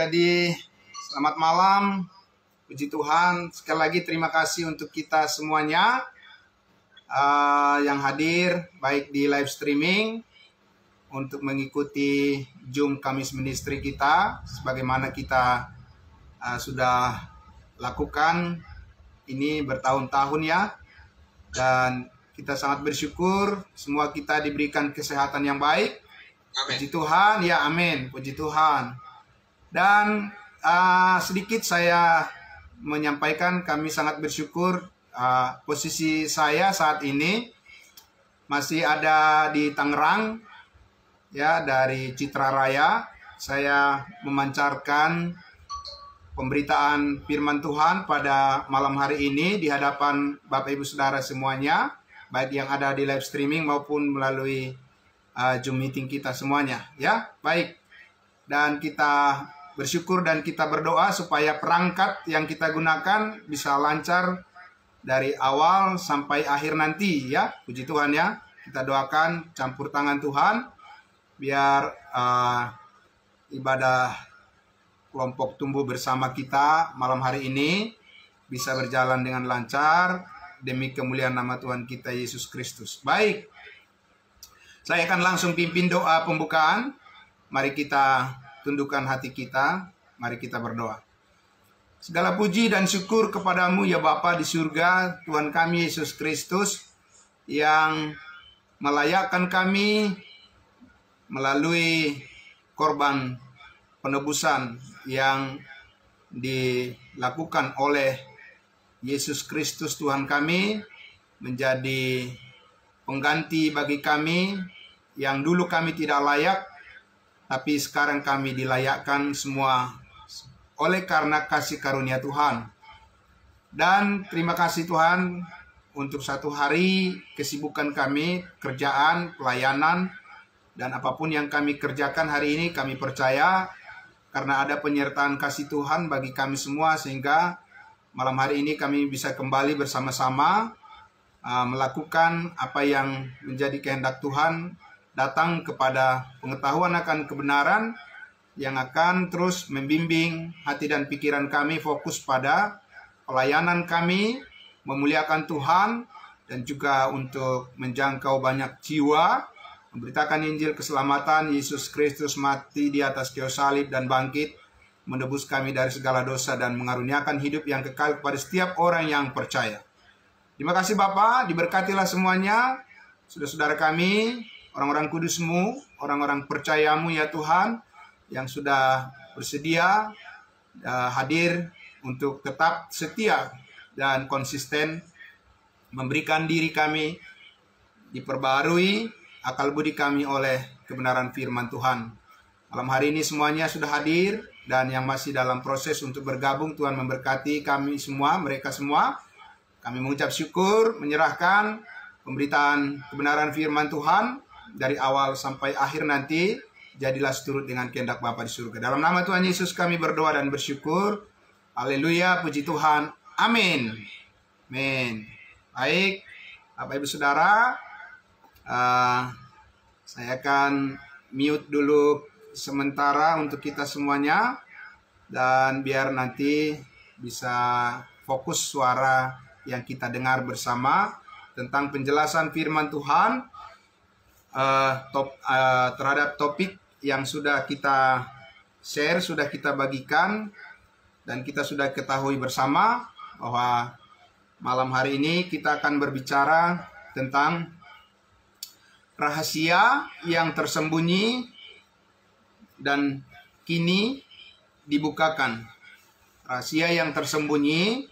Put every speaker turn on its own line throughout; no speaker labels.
Jadi selamat malam, puji Tuhan. Sekali lagi terima kasih untuk kita semuanya yang hadir baik di live streaming untuk mengikuti Zoom Kamis Ministry kita, sebagaimana kita sudah lakukan ini bertahun-tahun ya. Dan kita sangat bersyukur semua kita diberikan kesehatan yang baik. Amin. Puji Tuhan, ya amin, puji Tuhan. Dan sedikit saya menyampaikan kami sangat bersyukur posisi saya saat ini masih ada di Tangerang ya, dari Citra Raya. Saya memancarkan pemberitaan firman Tuhan pada malam hari ini di hadapan Bapak Ibu Saudara semuanya, baik yang ada di live streaming maupun melalui Zoom meeting kita semuanya ya. Baik. Dan kita bersyukur dan kita berdoa supaya perangkat yang kita gunakan bisa lancar dari awal sampai akhir nanti ya. Puji Tuhan ya. Kita doakan campur tangan Tuhan biar ibadah kelompok tumbuh bersama kita malam hari ini bisa berjalan dengan lancar demi kemuliaan nama Tuhan kita Yesus Kristus. Baik, saya akan langsung pimpin doa pembukaan. Mari kita tundukkan hati kita, mari kita berdoa. Segala puji dan syukur kepadamu ya Bapa di surga, Tuhan kami Yesus Kristus, yang melayakkan kami melalui korban penebusan yang dilakukan oleh Yesus Kristus Tuhan kami, menjadi pengganti bagi kami yang dulu kami tidak layak, tapi sekarang kami dilayakkan semua oleh karena kasih karunia Tuhan. Dan terima kasih Tuhan untuk satu hari kesibukan kami, kerjaan, pelayanan, dan apapun yang kami kerjakan hari ini kami percaya karena ada penyertaan kasih Tuhan bagi kami semua, sehingga malam hari ini kami bisa kembali bersama-sama melakukan apa yang menjadi kehendak Tuhan, datang kepada pengetahuan akan kebenaran yang akan terus membimbing hati dan pikiran kami fokus pada pelayanan kami, memuliakan Tuhan, dan juga untuk menjangkau banyak jiwa, memberitakan Injil keselamatan. Yesus Kristus mati di atas kayu salib dan bangkit, menebus kami dari segala dosa dan mengaruniakan hidup yang kekal kepada setiap orang yang percaya. Terima kasih Bapa, diberkatilah semuanya, saudara-saudara kami, orang-orang kudus-Mu, orang-orang percaya-Mu ya Tuhan, yang sudah bersedia hadir untuk tetap setia dan konsisten memberikan diri kami diperbarui akal budi kami oleh kebenaran firman Tuhan. Malam hari ini semuanya sudah hadir, dan yang masih dalam proses untuk bergabung, Tuhan memberkati kami semua, mereka semua. Kami mengucap syukur, menyerahkan pemberitaan kebenaran firman Tuhan dari awal sampai akhir nanti. Jadilah seturut dengan kehendak Bapa di surga. Dalam nama Tuhan Yesus kami berdoa dan bersyukur. Haleluya, puji Tuhan. Amin. Amin. Baik, Bapak Ibu Saudara, saya akan mute dulu sementara untuk kita semuanya, dan biar nanti bisa fokus suara yang kita dengar bersama tentang penjelasan firman Tuhan terhadap topik yang sudah kita share, sudah kita bagikan, dan kita sudah ketahui bersama bahwa malam hari ini kita akan berbicara tentang rahasia yang tersembunyi dan kini dibukakan. Rahasia yang tersembunyi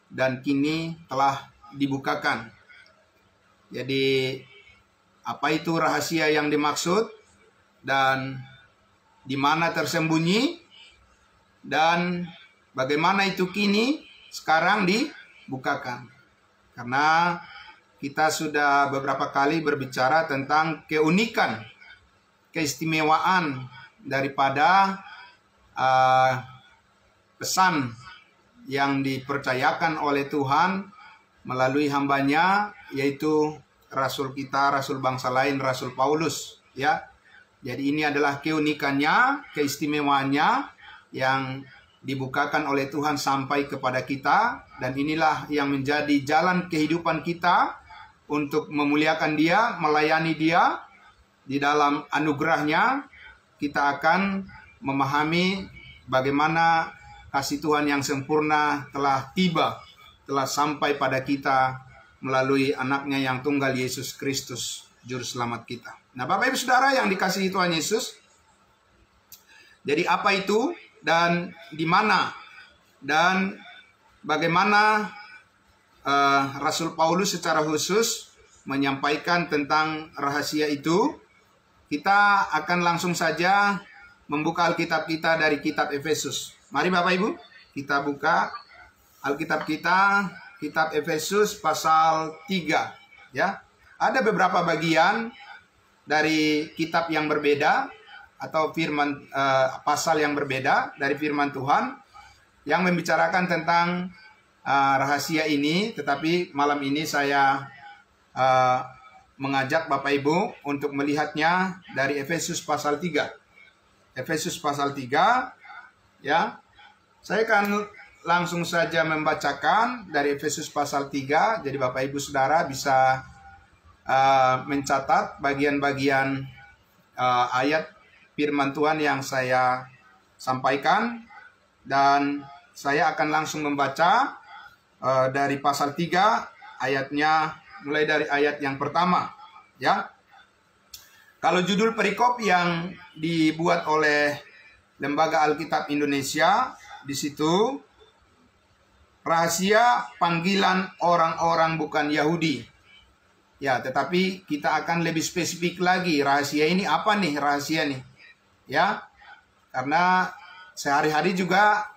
dan kini telah dibukakan. Jadi, apa itu rahasia yang dimaksud, dan di mana tersembunyi, dan bagaimana itu kini sekarang dibukakan. Karena kita sudah beberapa kali berbicara tentang keunikan, keistimewaan daripada pesan yang dipercayakan oleh Tuhan melalui hambanya, yaitu Rasul kita, Rasul bangsa lain, Rasul Paulus ya. Jadi ini adalah keunikannya, keistimewaannya, yang dibukakan oleh Tuhan sampai kepada kita, dan inilah yang menjadi jalan kehidupan kita untuk memuliakan Dia, melayani Dia. Di dalam anugerahnya kita akan memahami bagaimana kasih Tuhan yang sempurna telah tiba, telah sampai pada kita melalui anaknya yang tunggal, Yesus Kristus, Juru Selamat kita. Nah, Bapak Ibu Saudara yang dikasihi Tuhan Yesus, jadi apa itu dan di mana dan bagaimana Rasul Paulus secara khusus menyampaikan tentang rahasia itu? Kita akan langsung saja membuka Alkitab kita dari kitab Efesus. Mari Bapak Ibu, kita buka Alkitab kita, kitab Efesus pasal 3. Ya, ada beberapa bagian dari kitab yang berbeda atau firman pasal yang berbeda dari firman Tuhan yang membicarakan tentang rahasia ini, tetapi malam ini saya mengajak Bapak Ibu untuk melihatnya dari Efesus pasal 3. Efesus pasal 3, ya. Saya akan langsung saja membacakan dari Efesus pasal 3. Jadi Bapak Ibu Saudara bisa mencatat bagian-bagian ayat firman Tuhan yang saya sampaikan, dan saya akan langsung membaca dari pasal 3 ayatnya, mulai dari ayat yang pertama, ya. Kalau judul perikop yang dibuat oleh Lembaga Alkitab Indonesia, di situ rahasia panggilan orang-orang bukan Yahudi. Ya, tetapi kita akan lebih spesifik lagi, rahasia ini apa nih, rahasia nih. Ya, karena sehari-hari juga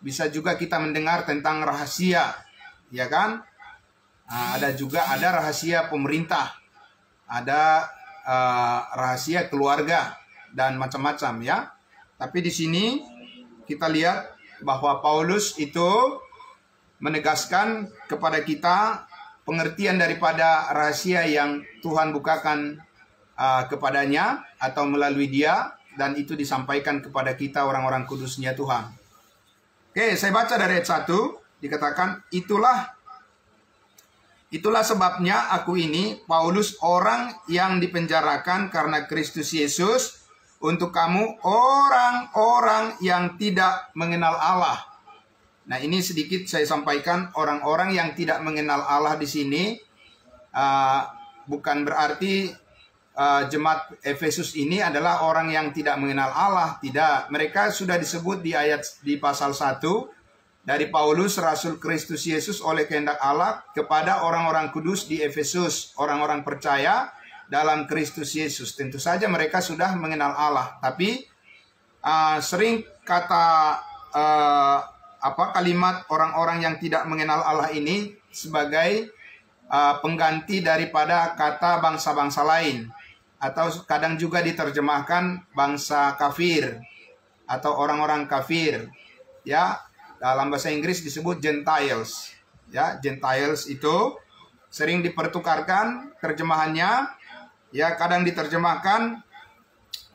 bisa juga kita mendengar tentang rahasia, ya kan? Ada rahasia pemerintah, ada rahasia keluarga dan macam-macam, ya. Tapi di sini kita lihat bahwa Paulus itu menegaskan kepada kita pengertian daripada rahasia yang Tuhan bukakan kepadanya atau melalui dia, dan itu disampaikan kepada kita orang-orang kudusnya Tuhan. Oke, saya baca dari ayat 1, dikatakan, Itulah sebabnya aku ini, Paulus, orang yang dipenjarakan karena Kristus Yesus, untuk kamu orang-orang yang tidak mengenal Allah. Nah, ini sedikit saya sampaikan, orang-orang yang tidak mengenal Allah di sini bukan berarti jemaat Efesus ini adalah orang yang tidak mengenal Allah. Tidak, mereka sudah disebut di pasal 1 dari Paulus, Rasul Kristus Yesus oleh kehendak Allah kepada orang-orang kudus di Efesus, orang-orang percaya dalam Kristus Yesus. Tentu saja mereka sudah mengenal Allah, tapi sering kalimat orang-orang yang tidak mengenal Allah ini sebagai pengganti daripada kata bangsa-bangsa lain, atau kadang juga diterjemahkan bangsa kafir atau orang-orang kafir, ya. Dalam bahasa Inggris disebut Gentiles, ya. Gentiles itu sering dipertukarkan terjemahannya, ya. Kadang diterjemahkan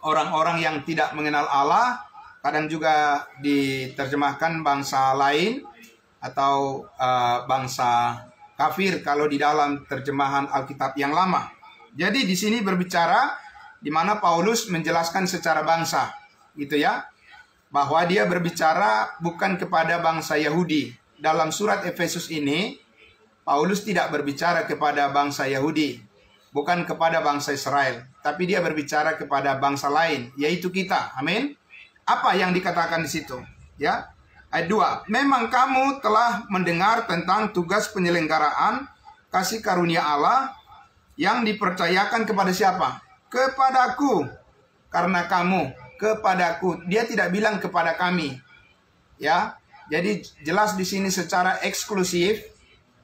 orang-orang yang tidak mengenal Allah, kadang juga diterjemahkan bangsa lain atau bangsa kafir kalau di dalam terjemahan Alkitab yang lama. Jadi di sini berbicara di mana Paulus menjelaskan secara bangsa, gitu ya. Bahwa dia berbicara bukan kepada bangsa Yahudi. Dalam surat Efesus ini, Paulus tidak berbicara kepada bangsa Yahudi, bukan kepada bangsa Israel, tapi dia berbicara kepada bangsa lain, yaitu kita. Amin. Apa yang dikatakan di situ? Ya. Ayat 2. Memang kamu telah mendengar tentang tugas penyelenggaraan kasih karunia Allah yang dipercayakan kepada siapa? Kepadaku. Karena kamu. Kepadaku. Dia tidak bilang kepada kami. Ya. Jadi jelas di sini secara eksklusif,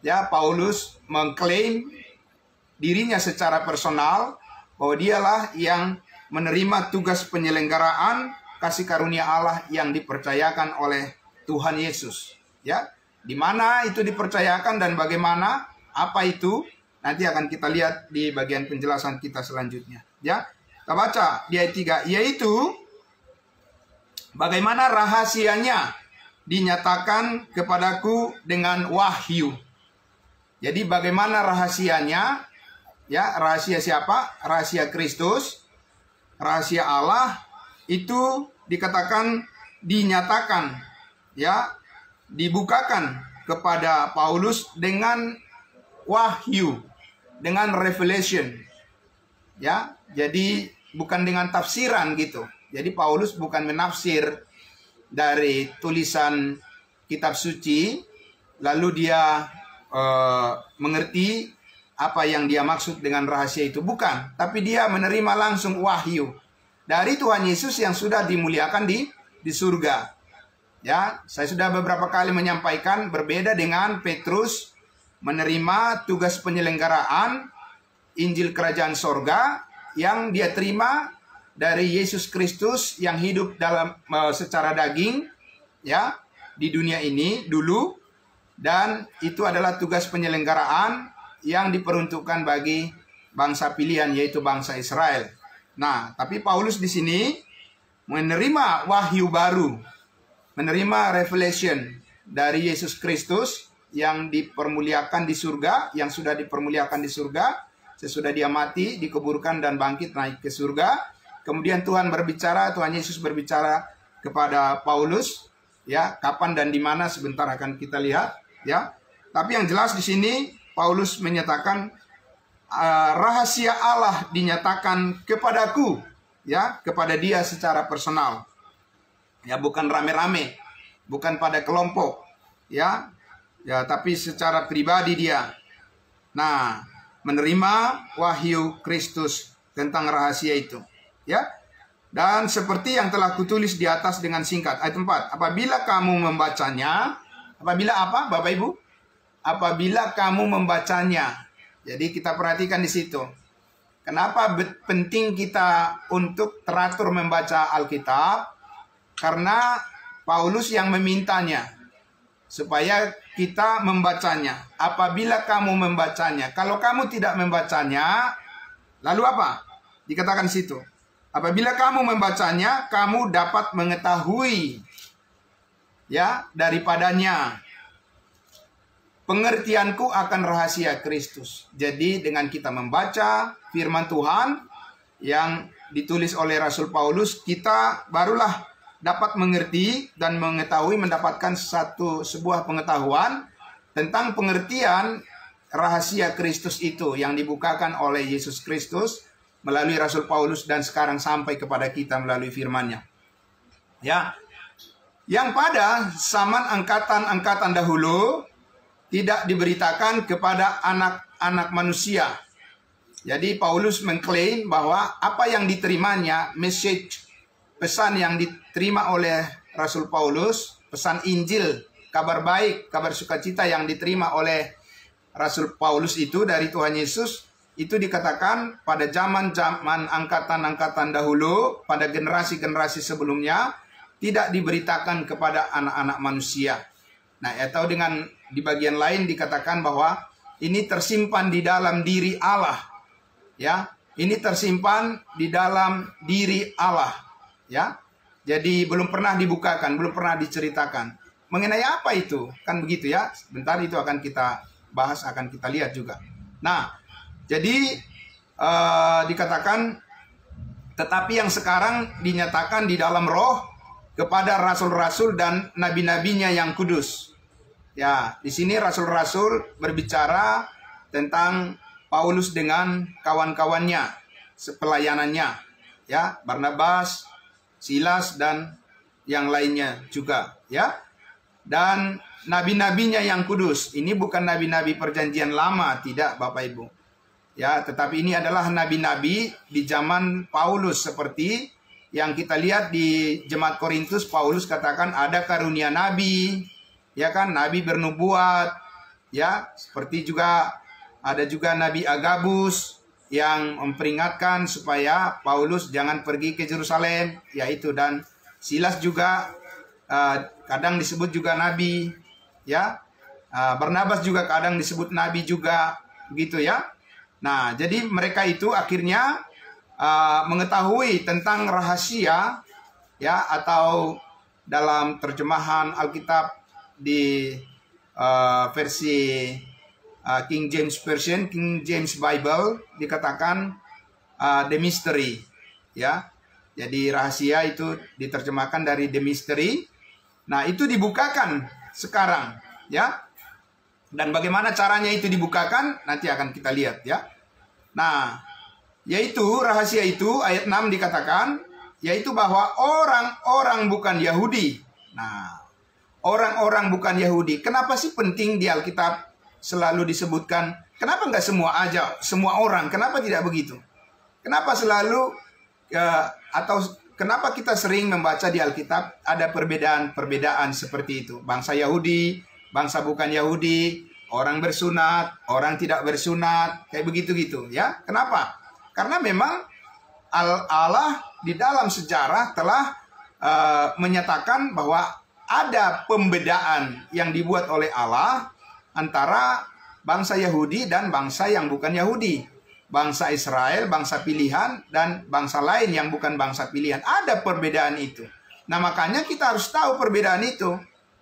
ya, Paulus mengklaim dirinya secara personal bahwa dialah yang menerima tugas penyelenggaraan kasih karunia Allah yang dipercayakan oleh Tuhan Yesus. Ya. Di mana itu dipercayakan dan bagaimana, apa itu, nanti akan kita lihat di bagian penjelasan kita selanjutnya. Ya. Kita baca di ayat 3, yaitu Bagaimana rahasianya? Dinyatakan kepadaku dengan wahyu. Jadi bagaimana rahasianya? Ya, rahasia siapa? Rahasia Kristus, rahasia Allah itu dikatakan dinyatakan, ya, dibukakan kepada Paulus dengan wahyu, dengan revelation. Ya, jadi bukan dengan tafsiran gitu. Jadi Paulus bukan menafsir dari tulisan kitab suci, lalu dia mengerti apa yang dia maksud dengan rahasia itu. Bukan, tapi dia menerima langsung wahyu dari Tuhan Yesus yang sudah dimuliakan di surga. Ya, saya sudah beberapa kali menyampaikan, berbeda dengan Petrus menerima tugas penyelenggaraan Injil Kerajaan Sorga yang dia terima dari Yesus Kristus yang hidup dalam secara daging, ya, di dunia ini dulu, dan itu adalah tugas penyelenggaraan yang diperuntukkan bagi bangsa pilihan, yaitu bangsa Israel. Nah, tapi Paulus di sini menerima wahyu baru, menerima revelation dari Yesus Kristus yang dipermuliakan di surga, yang sudah dipermuliakan di surga sesudah dia mati, dikuburkan dan bangkit naik ke surga. Kemudian Tuhan berbicara, Tuhan Yesus berbicara kepada Paulus, ya, kapan dan di mana sebentar akan kita lihat, ya. Tapi yang jelas di sini Paulus menyatakan rahasia Allah dinyatakan kepadaku, ya, kepada dia secara personal. Ya, bukan rame-rame, bukan pada kelompok, ya. Ya, tapi secara pribadi dia. Nah, menerima wahyu Kristus tentang rahasia itu. Ya, dan seperti yang telah kutulis di atas dengan singkat. Ayat 4. Apabila kamu membacanya, apabila apa, Bapak Ibu? Apabila kamu membacanya. Jadi kita perhatikan di situ. Kenapa penting kita untuk teratur membaca Alkitab? Karena Paulus yang memintanya supaya kita membacanya. Apabila kamu membacanya. Kalau kamu tidak membacanya, lalu apa? Dikatakan di situ. Apabila kamu membacanya, kamu dapat mengetahui, ya, daripadanya. Pengertianku akan rahasia Kristus. Jadi dengan kita membaca firman Tuhan yang ditulis oleh Rasul Paulus, kita barulah dapat mengerti dan mengetahui, mendapatkan sebuah pengetahuan tentang pengertian rahasia Kristus itu yang dibukakan oleh Yesus Kristus melalui Rasul Paulus dan sekarang sampai kepada kita melalui firman-Nya. Ya. Yang pada zaman angkatan-angkatan dahulu tidak diberitakan kepada anak-anak manusia. Jadi Paulus mengklaim bahwa apa yang diterimanya, message, pesan yang diterima oleh Rasul Paulus, pesan Injil, kabar baik, kabar sukacita yang diterima oleh Rasul Paulus itu dari Tuhan Yesus, itu dikatakan pada zaman-zaman angkatan-angkatan dahulu, pada generasi-generasi sebelumnya, tidak diberitakan kepada anak-anak manusia. Nah, atau dengan di bagian lain dikatakan bahwa ini tersimpan di dalam diri Allah. Ya, ini tersimpan di dalam diri Allah. Ya, jadi belum pernah dibukakan, belum pernah diceritakan. Mengenai apa itu? Kan begitu ya. Sebentar itu akan kita bahas, akan kita lihat juga. Nah, jadi dikatakan, tetapi yang sekarang dinyatakan di dalam roh kepada rasul-rasul dan nabi-nabinya yang kudus. Ya, di sini rasul-rasul berbicara tentang Paulus dengan kawan-kawannya, pelayanannya, ya, Barnabas, Silas dan yang lainnya juga, ya. Dan nabi-nabinya yang kudus. Ini bukan nabi-nabi perjanjian lama, tidak, Bapak Ibu. Ya, tetapi ini adalah nabi-nabi di zaman Paulus, seperti yang kita lihat di Jemaat Korintus. Paulus katakan ada karunia nabi, ya kan, nabi bernubuat, ya, seperti juga ada juga Nabi Agabus yang memperingatkan supaya Paulus jangan pergi ke Yerusalem, yaitu, dan Silas juga kadang disebut juga nabi, ya. Barnabas juga kadang disebut nabi juga, begitu ya. Nah, jadi mereka itu akhirnya mengetahui tentang rahasia ya, atau dalam terjemahan Alkitab di versi King James Version, King James Bible dikatakan the mystery, ya. Jadi rahasia itu diterjemahkan dari the mystery. Nah, itu dibukakan sekarang, ya. Dan bagaimana caranya itu dibukakan nanti akan kita lihat, ya. Nah, yaitu rahasia itu ayat 6 dikatakan yaitu bahwa orang-orang bukan Yahudi. Nah, orang-orang bukan Yahudi. Kenapa sih penting di Alkitab selalu disebutkan? Kenapa nggak semua aja, semua orang? Kenapa tidak begitu? Kenapa selalu atau kenapa kita sering membaca di Alkitab ada perbedaan-perbedaan seperti itu? Bangsa Yahudi, bangsa bukan Yahudi, orang bersunat, orang tidak bersunat, kayak begitu-gitu, ya. Kenapa? Karena memang Allah di dalam sejarah telah menyatakan bahwa ada pembedaan yang dibuat oleh Allah antara bangsa Yahudi dan bangsa yang bukan Yahudi. Bangsa Israel, bangsa pilihan, dan bangsa lain yang bukan bangsa pilihan. Ada perbedaan itu. Nah, makanya kita harus tahu perbedaan itu.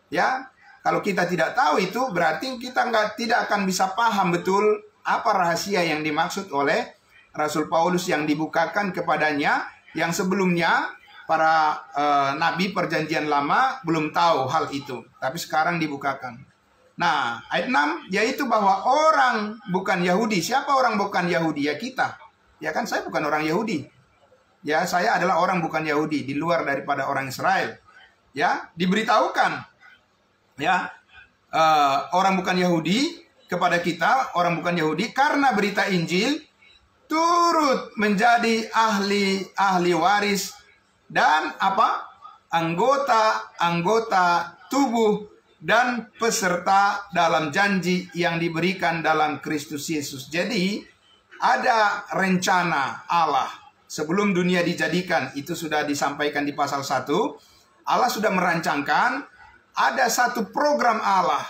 Ya, kalau kita tidak tahu itu, berarti kita tidak akan bisa paham betul apa rahasia yang dimaksud oleh Rasul Paulus yang dibukakan kepadanya, yang sebelumnya para nabi perjanjian lama belum tahu hal itu, tapi sekarang dibukakan. Nah, ayat 6 yaitu bahwa orang bukan Yahudi. Siapa orang bukan Yahudi? Ya kita. Ya kan, saya bukan orang Yahudi. Ya, saya adalah orang bukan Yahudi, di luar daripada orang Israel. Ya, diberitahukan. Ya, orang bukan Yahudi kepada kita, orang bukan Yahudi, karena berita Injil turut menjadi ahli waris dan apa? Anggota tubuh dan peserta dalam janji yang diberikan dalam Kristus Yesus. Jadi ada rencana Allah sebelum dunia dijadikan, itu sudah disampaikan di pasal 1. Allah sudah merancangkan ada satu program Allah,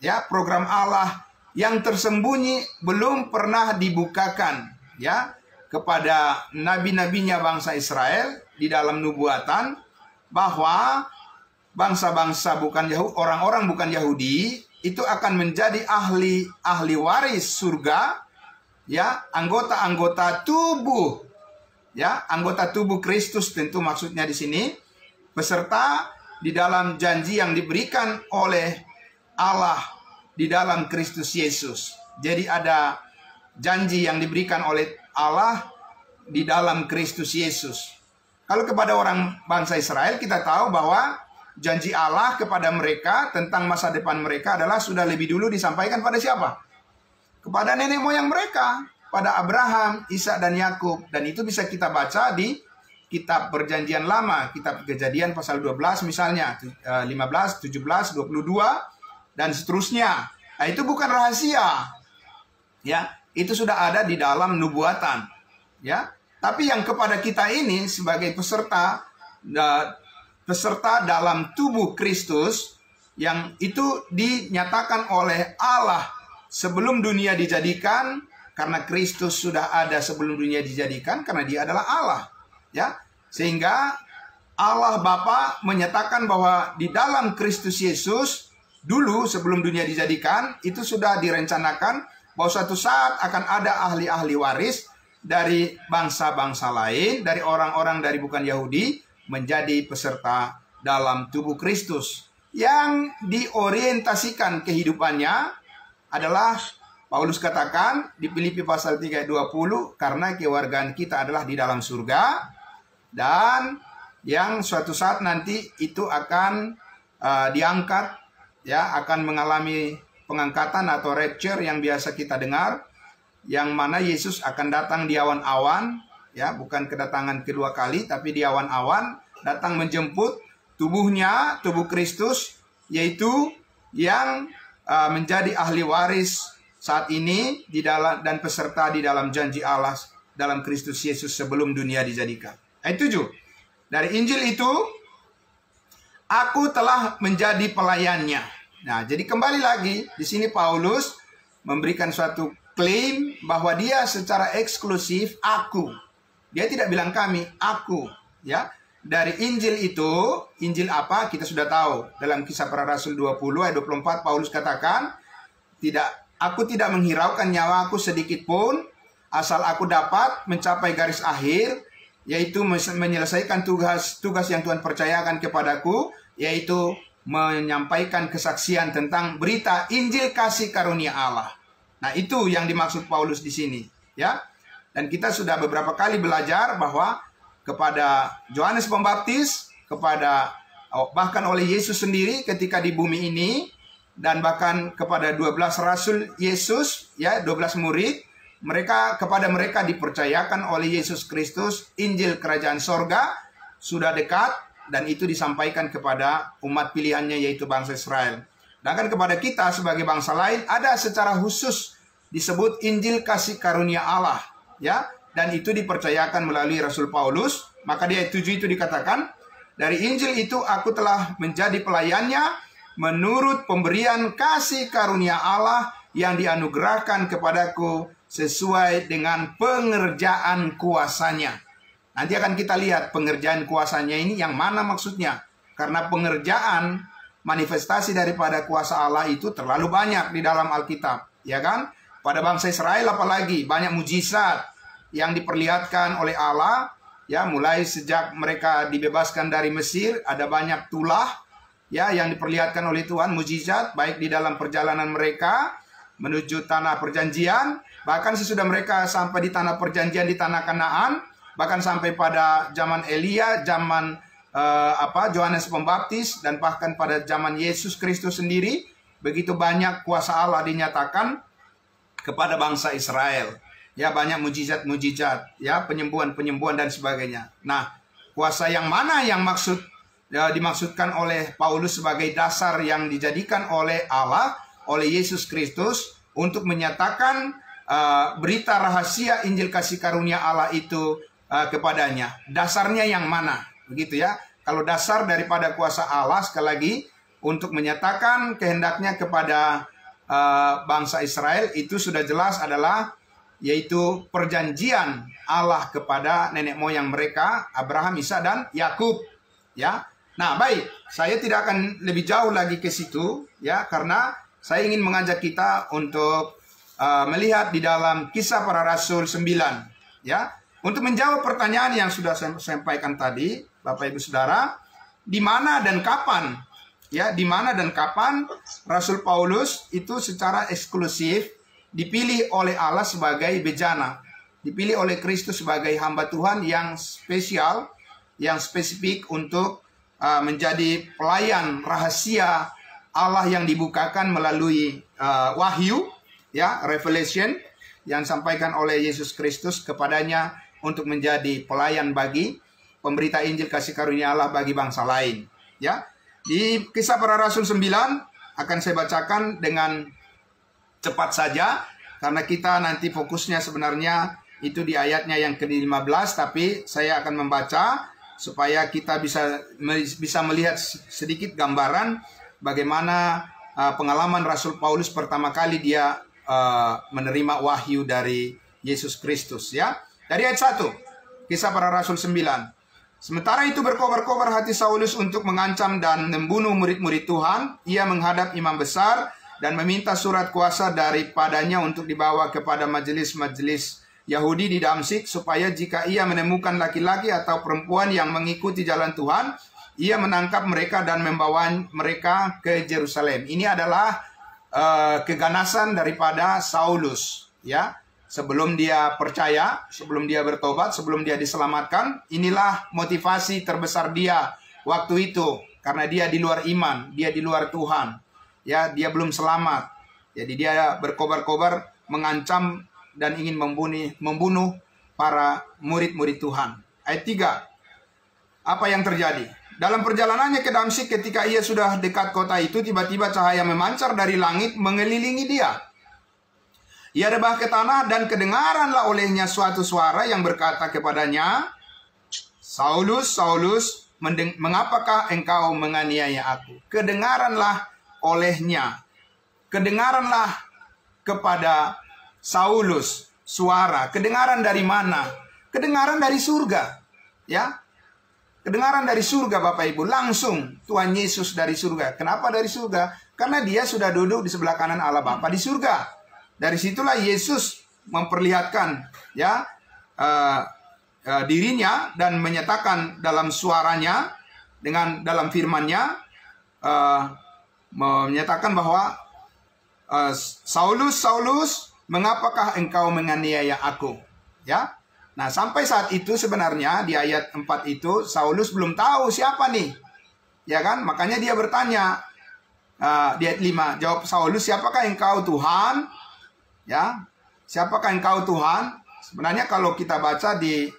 ya, program Allah yang tersembunyi belum pernah dibukakan, ya, kepada nabi-nabinya bangsa Israel di dalam nubuatan, bahwa bangsa-bangsa bukan Yahudi, orang-orang bukan Yahudi itu akan menjadi ahli waris surga, ya, anggota tubuh, ya, anggota tubuh Kristus tentu maksudnya di sini, peserta di dalam janji yang diberikan oleh Allah di dalam Kristus Yesus. Jadi ada janji yang diberikan oleh Allah di dalam Kristus Yesus. Kalau kepada orang bangsa Israel, kita tahu bahwa janji Allah kepada mereka tentang masa depan mereka adalah sudah lebih dulu disampaikan pada siapa? Kepada nenek moyang mereka, pada Abraham, Ishak dan Yakub. Dan itu bisa kita baca di kitab Perjanjian Lama, kitab Kejadian pasal 12 misalnya, 15, 17, 22 dan seterusnya. Nah, itu bukan rahasia. Ya, itu sudah ada di dalam nubuatan. Ya, tapi yang kepada kita ini sebagai peserta dalam tubuh Kristus, yang itu dinyatakan oleh Allah sebelum dunia dijadikan, karena Kristus sudah ada sebelum dunia dijadikan, karena dia adalah Allah, ya. Sehingga Allah Bapa menyatakan bahwa di dalam Kristus Yesus dulu sebelum dunia dijadikan itu sudah direncanakan bahwa suatu saat akan ada ahli-ahli waris dari bangsa-bangsa lain, dari orang-orang dari bukan Yahudi, menjadi peserta dalam tubuh Kristus. Yang diorientasikan kehidupannya adalah, Paulus katakan di Filipi pasal 3 ayat 20, karena kewargaan kita adalah di dalam surga, dan yang suatu saat nanti itu akan diangkat, ya, akan mengalami pengangkatan atau rapture yang biasa kita dengar, yang mana Yesus akan datang di awan-awan, ya, bukan kedatangan kedua kali, tapi di awan-awan datang menjemput tubuhnya, tubuh Kristus, yaitu yang menjadi ahli waris saat ini di dalam dan peserta di dalam janji Allah dalam Kristus Yesus sebelum dunia dijadikan. Ayat 7. Dari Injil itu, aku telah menjadi pelayannya. Nah, jadi kembali lagi di sini Paulus memberikan suatu klaim bahwa dia secara eksklusif aku. Dia tidak bilang kami, aku, ya. dari Injil itu, Injil apa kita sudah tahu. Dalam Kisah Para Rasul 20 ayat 24 Paulus katakan, aku tidak menghiraukan nyawaku sedikit pun, asal aku dapat mencapai garis akhir, yaitu menyelesaikan tugas yang Tuhan percayakan kepadaku, yaitu menyampaikan kesaksian tentang berita Injil kasih karunia Allah. Nah, itu yang dimaksud Paulus di sini, ya. Dan kita sudah beberapa kali belajar bahwa kepada Yohanes Pembaptis, bahkan oleh Yesus sendiri ketika di bumi ini, dan bahkan kepada 12 rasul Yesus, ya, 12 murid, kepada mereka dipercayakan oleh Yesus Kristus Injil Kerajaan Sorga sudah dekat, dan itu disampaikan kepada umat pilihannya, yaitu bangsa Israel. Dan kepada kita sebagai bangsa lain ada secara khusus disebut Injil kasih karunia Allah, ya, dan itu dipercayakan melalui Rasul Paulus. Maka di ayat 7 itu dikatakan, dari Injil itu aku telah menjadi pelayannya menurut pemberian kasih karunia Allah yang dianugerahkan kepadaku sesuai dengan pengerjaan kuasanya. Nanti akan kita lihat pengerjaan kuasanya ini yang mana maksudnya. Karena pengerjaan manifestasi daripada kuasa Allah itu terlalu banyak di dalam Alkitab, ya kan? Pada bangsa Israel apalagi banyak mujizat yang diperlihatkan oleh Allah, ya, mulai sejak mereka dibebaskan dari Mesir, ada banyak tulah, ya, yang diperlihatkan oleh Tuhan, mujizat baik di dalam perjalanan mereka menuju tanah perjanjian, bahkan sesudah mereka sampai di tanah perjanjian di tanah Kanaan, bahkan sampai pada zaman Elia, zaman Yohanes Pembaptis, dan bahkan pada zaman Yesus Kristus sendiri, begitu banyak kuasa Allah dinyatakan kepada bangsa Israel. Ya, banyak mujizat-mujizat, ya, penyembuhan-penyembuhan dan sebagainya. Nah, kuasa yang mana yang dimaksudkan oleh Paulus sebagai dasar yang dijadikan oleh Allah, oleh Yesus Kristus untuk menyatakan berita rahasia Injil kasih karunia Allah itu kepadanya. Dasarnya yang mana? Begitu, ya. Kalau dasar daripada kuasa Allah, sekali lagi, untuk menyatakan kehendaknya kepada bangsa Israel, itu sudah jelas adalah yaitu perjanjian Allah kepada nenek moyang mereka, Abraham, Ishak, dan Yakub, ya. Nah, baik, saya tidak akan lebih jauh lagi ke situ, ya, karena saya ingin mengajak kita untuk melihat di dalam Kisah Para Rasul 9, ya, untuk menjawab pertanyaan yang sudah saya sampaikan tadi, Bapak Ibu Saudara, di mana dan kapan, ya, di mana dan kapan Rasul Paulus itu secara eksklusif dipilih oleh Allah sebagai bejana, dipilih oleh Kristus sebagai hamba Tuhan yang spesial, yang spesifik untuk menjadi pelayan rahasia Allah yang dibukakan melalui wahyu, ya, revelation, yang disampaikan oleh Yesus Kristus kepadanya untuk menjadi pelayan bagi pemberita Injil kasih karunia Allah bagi bangsa lain, ya. Di Kisah Para Rasul 9 akan saya bacakan dengan cepat saja, karena kita nanti fokusnya sebenarnya itu di ayatnya yang ke-15, tapi saya akan membaca supaya kita bisa melihat sedikit gambaran bagaimana pengalaman Rasul Paulus pertama kali dia menerima wahyu dari Yesus Kristus, ya. Dari ayat 1, Kisah Para Rasul 9. Sementara itu berkobar-kobar hati Saulus untuk mengancam dan membunuh murid-murid Tuhan. Ia menghadap imam besar dan meminta surat kuasa daripadanya untuk dibawa kepada majelis-majelis Yahudi di Damsyik, supaya jika ia menemukan laki-laki atau perempuan yang mengikuti jalan Tuhan, ia menangkap mereka dan membawa mereka ke Yerusalem. Ini adalah keganasan daripada Saulus, ya. Sebelum dia percaya, sebelum dia bertobat, sebelum dia diselamatkan, inilah motivasi terbesar dia waktu itu, karena dia di luar iman, dia di luar Tuhan, ya, dia belum selamat. Jadi dia berkobar-kobar mengancam dan ingin membunuh para murid-murid Tuhan. Ayat 3. Apa yang terjadi? Dalam perjalanannya ke Damsyik, ketika ia sudah dekat kota itu, tiba-tiba cahaya memancar dari langit mengelilingi dia. Ia rebah ke tanah dan kedengaranlah olehnya suatu suara yang berkata kepadanya, "Saulus, Saulus, mengapakah engkau menganiaya aku?" Kedengaranlah olehnya, kedengaranlah kepada Saulus suara. Kedengaran dari mana? Kedengaran dari surga, ya. kedengaran dari surga Bapak Ibu, langsung Tuhan Yesus dari surga. Kenapa dari surga? Karena dia sudah duduk di sebelah kanan Allah Bapa di surga. Dari situlah Yesus memperlihatkan ya dirinya dan menyatakan dalam suaranya dengan dalam firman-Nya menyatakan bahwa Saulus, Saulus, mengapakah engkau menganiaya aku? Ya. Nah, sampai saat itu sebenarnya di ayat 4 itu Saulus belum tahu siapa nih. Ya kan? Makanya dia bertanya di ayat 5, jawab Saulus, siapakah engkau Tuhan? Ya. Siapakah engkau Tuhan? Sebenarnya kalau kita baca di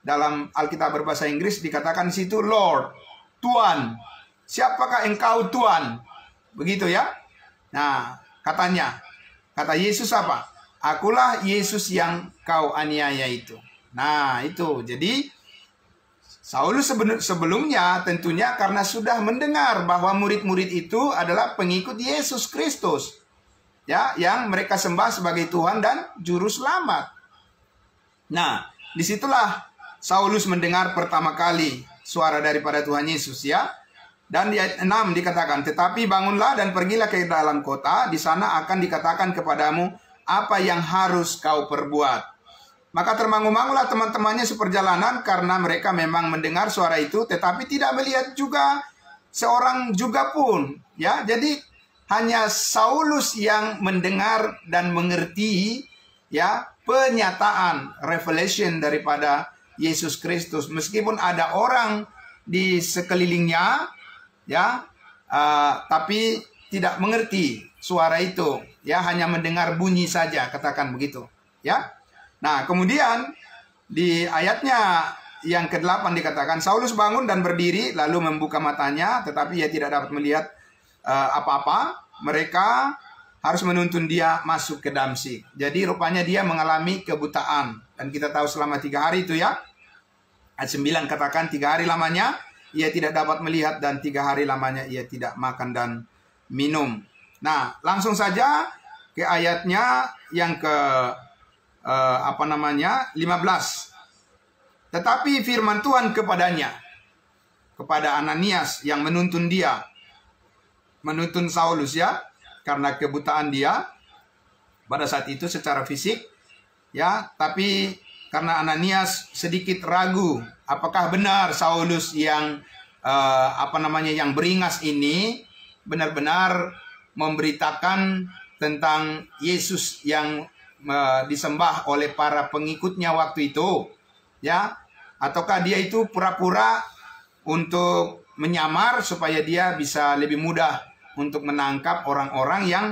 dalam Alkitab berbahasa Inggris dikatakan di situ Lord, Tuhan. Siapakah engkau Tuhan? Begitu ya. Nah, katanya, kata Yesus apa? Akulah Yesus yang kau aniaya itu. Nah, itu. Jadi Saulus sebelumnya tentunya karena sudah mendengar bahwa murid-murid itu adalah pengikut Yesus Kristus. Ya, yang mereka sembah sebagai Tuhan dan juru selamat. Nah, disitulah Saulus mendengar pertama kali suara daripada Tuhan Yesus ya. Dan di ayat 6 dikatakan, tetapi bangunlah dan pergilah ke dalam kota, di sana akan dikatakan kepadamu apa yang harus kau perbuat. Maka termangu-mangulah teman-temannya seperjalanan karena mereka memang mendengar suara itu, tetapi tidak melihat juga seorang juga pun. Ya, jadi hanya Saulus yang mendengar dan mengerti ya penyataan revelation daripada Yesus Kristus. Meskipun ada orang di sekelilingnya, ya, tapi tidak mengerti suara itu. Ya, hanya mendengar bunyi saja, katakan begitu. Ya. Nah, kemudian di ayatnya yang ke-8 dikatakan, Saulus bangun dan berdiri, lalu membuka matanya, tetapi ia tidak dapat melihat apa-apa. Mereka harus menuntun dia masuk ke Damsyik. Jadi rupanya dia mengalami kebutaan. Dan kita tahu selama 3 hari itu ya. Ayat 9 katakan 3 hari lamanya ia tidak dapat melihat dan 3 hari lamanya ia tidak makan dan minum. Nah, langsung saja ke ayatnya yang ke 15. Tetapi firman Tuhan kepadanya, kepada Ananias yang menuntun dia, menuntun Saulus ya, karena kebutaan dia pada saat itu secara fisik ya, tapi karena Ananias sedikit ragu apakah benar Saulus yang yang beringas ini benar-benar memberitakan tentang Yesus yang disembah oleh para pengikutnya waktu itu ya, ataukah dia itu pura-pura untuk menyamar supaya dia bisa lebih mudah untuk menangkap orang-orang yang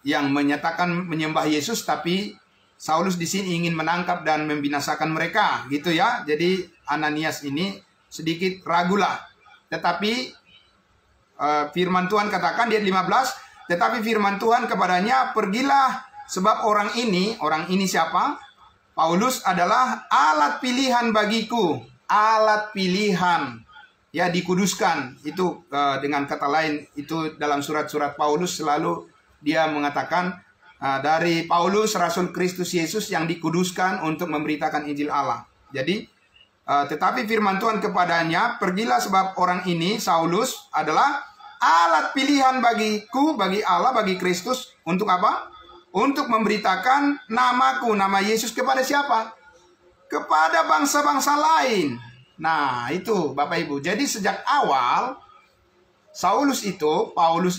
yang menyatakan menyembah Yesus, tapi Saulus di sini ingin menangkap dan membinasakan mereka gitu ya. Jadi Ananias ini sedikit ragulah. Tetapi firman Tuhan katakan di ayat 15, tetapi firman Tuhan kepadanya, pergilah, sebab orang ini siapa? Paulus adalah alat pilihan bagiku. Alat pilihan. Ya, dikuduskan. Itu dengan kata lain, itu dalam surat-surat Paulus selalu dia mengatakan, dari Paulus, Rasul Kristus Yesus yang dikuduskan untuk memberitakan Injil Allah. Jadi, tetapi firman Tuhan kepadanya, pergilah sebab orang ini, Saulus, adalah alat pilihan bagiku, bagi Allah, bagi Kristus. Untuk apa? Untuk memberitakan namaku, nama Yesus kepada siapa? Kepada bangsa-bangsa lain. Nah, itu Bapak Ibu. Jadi sejak awal, Paulus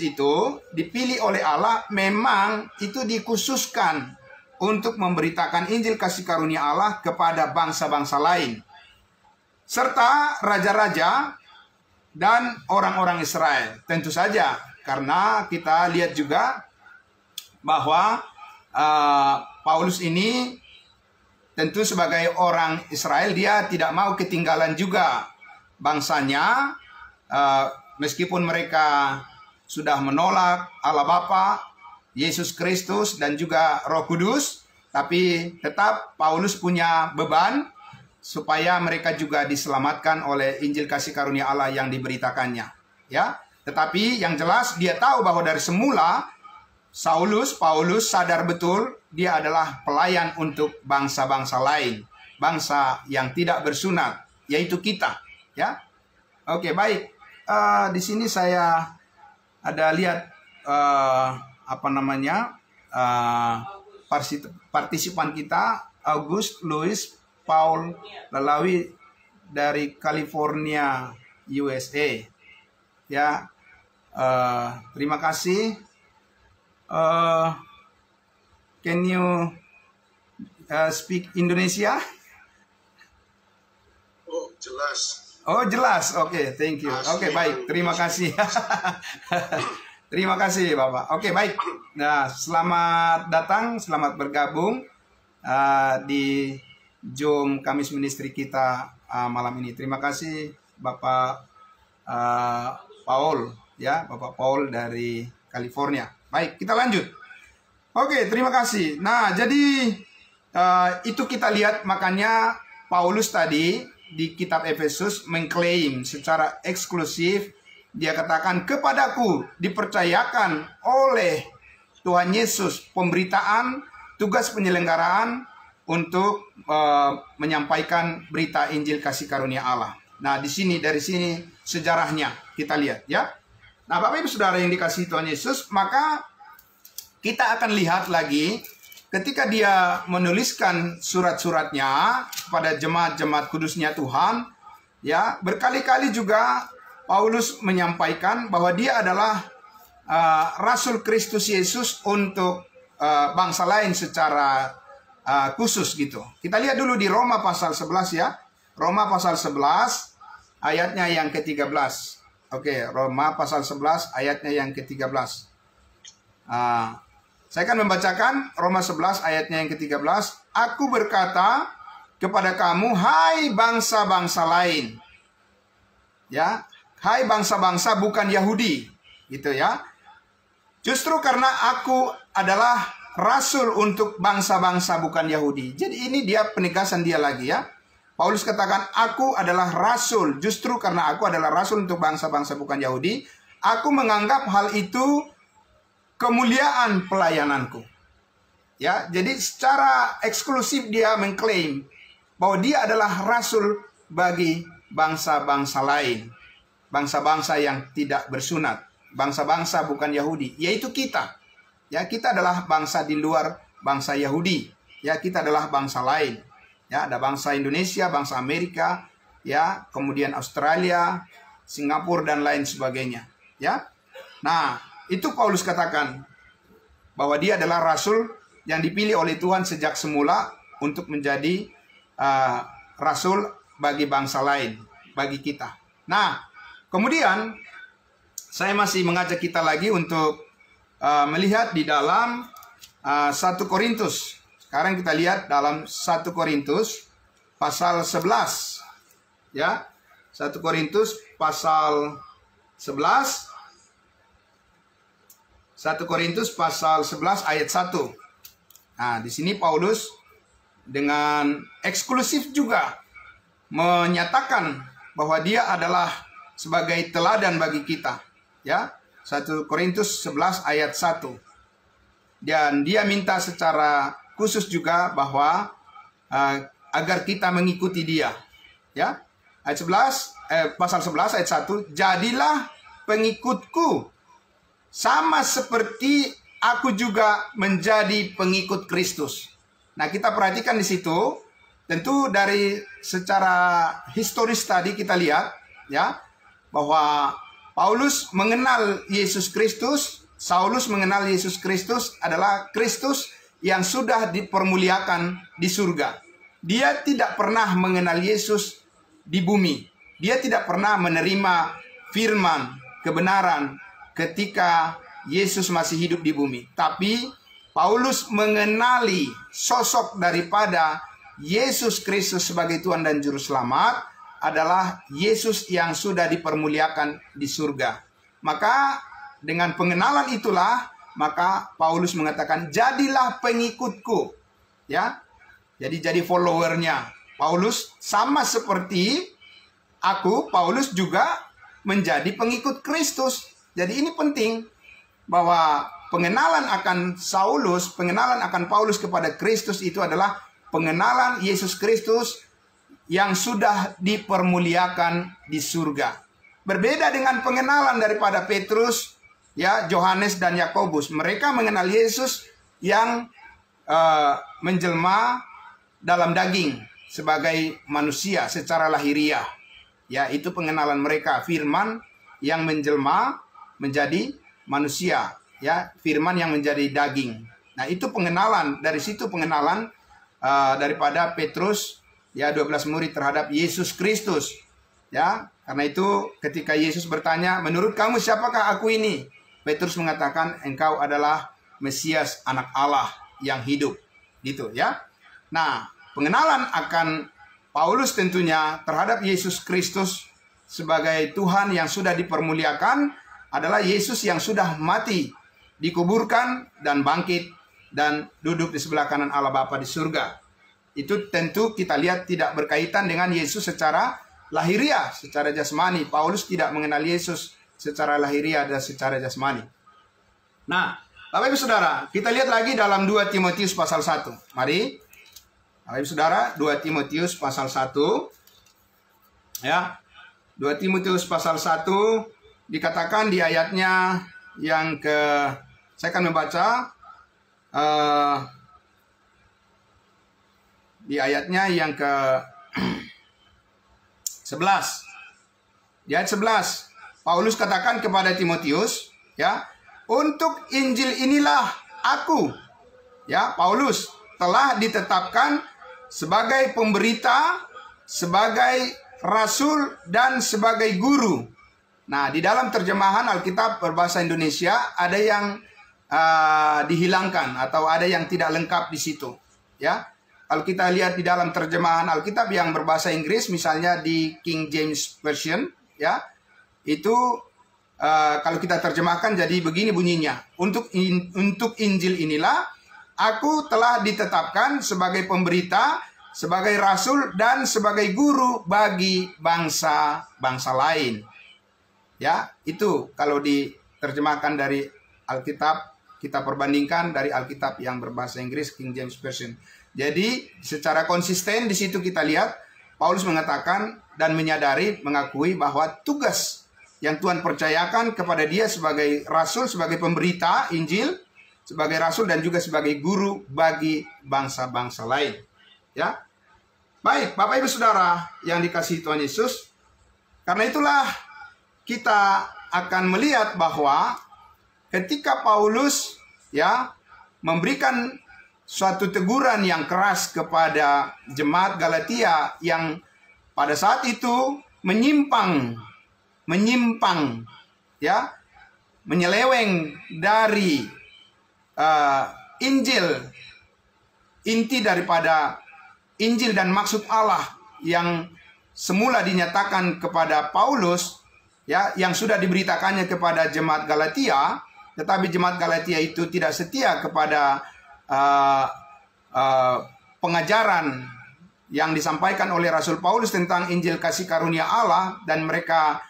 itu dipilih oleh Allah, memang itu dikhususkan untuk memberitakan Injil kasih karunia Allah kepada bangsa-bangsa lain. Serta raja-raja dan orang-orang Israel. Tentu saja, karena kita lihat juga bahwa Paulus ini tentu sebagai orang Israel, dia tidak mau ketinggalan juga bangsanya, meskipun mereka sudah menolak Allah Bapa, Yesus Kristus, dan juga Roh Kudus, tapi tetap Paulus punya beban supaya mereka juga diselamatkan oleh Injil kasih karunia Allah yang diberitakannya. Ya, tetapi yang jelas dia tahu bahwa dari semula Paulus sadar betul dia adalah pelayan untuk bangsa-bangsa lain. bangsa yang tidak bersunat, yaitu kita, ya. Oke, baik. Di sini saya ada lihat apa namanya partisipan kita, August Louis Paul Lalawi dari California, USA. Ya, terima kasih. Can you speak Indonesia?
Oh, jelas.
Oh, jelas. Oke, thank you. Oke, baik. Terima kasih. Terima kasih, Bapak. Oke, baik. Nah, selamat datang, selamat bergabung di Zoom Kamis Ministry kita malam ini. Terima kasih, Bapak Paul, ya, Bapak Paul dari California. Baik, kita lanjut. Oke, terima kasih. Nah, jadi itu kita lihat, makanya Paulus tadi di kitab Efesus mengklaim secara eksklusif, dia katakan, kepadaku dipercayakan oleh Tuhan Yesus pemberitaan, tugas penyelenggaraan untuk menyampaikan berita Injil kasih karunia Allah. Nah, dari sini sejarahnya kita lihat, ya. Nah, Bapak Ibu Saudara yang dikasihi Tuhan Yesus, maka kita akan lihat lagi ketika dia menuliskan surat-suratnya kepada jemaat-jemaat kudusnya Tuhan, ya, berkali-kali juga Paulus menyampaikan bahwa dia adalah Rasul Kristus Yesus untuk bangsa lain secara khusus gitu. Kita lihat dulu di Roma pasal 11, ya. Roma pasal 11 ayatnya yang ke-13. Oke, Roma pasal 11 ayatnya yang ke-13. Saya akan membacakan Roma 11 ayatnya yang ke-13. Aku berkata kepada kamu, hai bangsa-bangsa lain. Ya, hai bangsa-bangsa bukan Yahudi, gitu ya. Justru karena aku adalah rasul untuk bangsa-bangsa bukan Yahudi. Jadi ini dia penegasan dia lagi, ya. Paulus katakan, aku adalah rasul. Justru karena aku adalah rasul untuk bangsa-bangsa bukan Yahudi, aku menganggap hal itu kemuliaan pelayananku. Ya, jadi secara eksklusif dia mengklaim bahwa dia adalah rasul bagi bangsa-bangsa lain. Bangsa-bangsa yang tidak bersunat. Bangsa-bangsa bukan Yahudi, yaitu kita. Ya, kita adalah bangsa di luar bangsa Yahudi. Ya, kita adalah bangsa lain. Ya, ada bangsa Indonesia, bangsa Amerika, ya, kemudian Australia, Singapura dan lain sebagainya. Ya. Nah, itu Paulus katakan bahwa dia adalah rasul yang dipilih oleh Tuhan sejak semula untuk menjadi rasul bagi bangsa lain, bagi kita. Nah, kemudian saya masih mengajak kita lagi untuk melihat di dalam 1 Korintus. Sekarang kita lihat dalam 1 Korintus pasal 11. Ya. 1 Korintus pasal 11. 1 Korintus pasal 11 ayat 1. Nah, di sini Paulus dengan eksklusif juga menyatakan bahwa dia adalah sebagai teladan bagi kita. Ya, 1 Korintus 11 ayat 1. Dan dia minta secara khusus juga bahwa agar kita mengikuti dia. Ya, ayat 11, pasal 11 ayat 1. Jadilah pengikutku, sama seperti aku juga menjadi pengikut Kristus. Nah, kita perhatikan di situ, tentu dari secara historis tadi kita lihat, ya, bahwa Paulus mengenal Yesus Kristus, Saulus mengenal Yesus Kristus adalah Kristus yang sudah dipermuliakan di surga. Dia tidak pernah mengenal Yesus di bumi. Dia tidak pernah menerima firman, kebenaran ketika Yesus masih hidup di bumi. Tapi Paulus mengenali sosok daripada Yesus Kristus sebagai Tuhan dan Juru Selamat adalah Yesus yang sudah dipermuliakan di surga. Maka dengan pengenalan itulah, maka Paulus mengatakan, jadilah pengikutku. Ya, jadi followernya. Paulus sama seperti aku, Paulus juga menjadi pengikut Kristus. Jadi ini penting bahwa pengenalan akan Saulus, pengenalan akan Paulus kepada Kristus itu adalah pengenalan Yesus Kristus yang sudah dipermuliakan di surga. Berbeda dengan pengenalan daripada Petrus, ya, Yohanes dan Yakobus. Mereka mengenal Yesus yang menjelma dalam daging sebagai manusia secara lahiriah. Ya, itu pengenalan mereka, firman yang menjelma menjadi manusia, ya, firman yang menjadi daging. Nah, itu pengenalan, dari situ pengenalan daripada Petrus, ya, 12 murid terhadap Yesus Kristus. Ya, karena itu ketika Yesus bertanya, menurut kamu siapakah aku ini? Petrus mengatakan, engkau adalah Mesias, anak Allah yang hidup. Gitu, ya. Nah, pengenalan akan Paulus tentunya terhadap Yesus Kristus sebagai Tuhan yang sudah dipermuliakan adalah Yesus yang sudah mati, dikuburkan, dan bangkit, dan duduk di sebelah kanan Allah Bapa di surga. Itu tentu kita lihat tidak berkaitan dengan Yesus secara lahiriah, secara jasmani. Paulus tidak mengenal Yesus secara lahiriah dan secara jasmani. Nah, Bapak Ibu Saudara, kita lihat lagi dalam 2 Timotius pasal 1. Mari, Bapak Ibu Saudara, 2 Timotius pasal 1. Ya, 2 Timotius pasal 1 dikatakan di ayatnya yang saya akan membaca di ayatnya yang ke 11. Di ayat 11, Paulus katakan kepada Timotius, ya, untuk Injil inilah aku, ya, Paulus telah ditetapkan sebagai pemberita, sebagai rasul, dan sebagai guru. Nah, di dalam terjemahan Alkitab berbahasa Indonesia ada yang dihilangkan atau ada yang tidak lengkap di situ, ya. Kalau kita lihat di dalam terjemahan Alkitab yang berbahasa Inggris, misalnya di King James Version, ya, itu kalau kita terjemahkan jadi begini bunyinya. Untuk Injil inilah aku telah ditetapkan sebagai pemberita, sebagai rasul, dan sebagai guru bagi bangsa-bangsa lain. Ya, itu kalau diterjemahkan dari Alkitab, kita perbandingkan dari Alkitab yang berbahasa Inggris, King James Version. Jadi secara konsisten di situ kita lihat Paulus mengatakan dan menyadari, mengakui bahwa tugas yang Tuhan percayakan kepada dia sebagai rasul, sebagai pemberita Injil, sebagai rasul, dan juga sebagai guru bagi bangsa-bangsa lain. Ya, baik, Bapak Ibu Saudara yang dikasihi Tuhan Yesus, karena itulah kita akan melihat bahwa ketika Paulus, ya, memberikan suatu teguran yang keras kepada jemaat Galatia yang pada saat itu menyimpang, ya, menyeleweng dari Injil, inti daripada Injil dan maksud Allah yang semula dinyatakan kepada Paulus, ya, yang sudah diberitakannya kepada jemaat Galatia, tetapi jemaat Galatia itu tidak setia kepada pengajaran yang disampaikan oleh Rasul Paulus tentang Injil kasih karunia Allah, dan mereka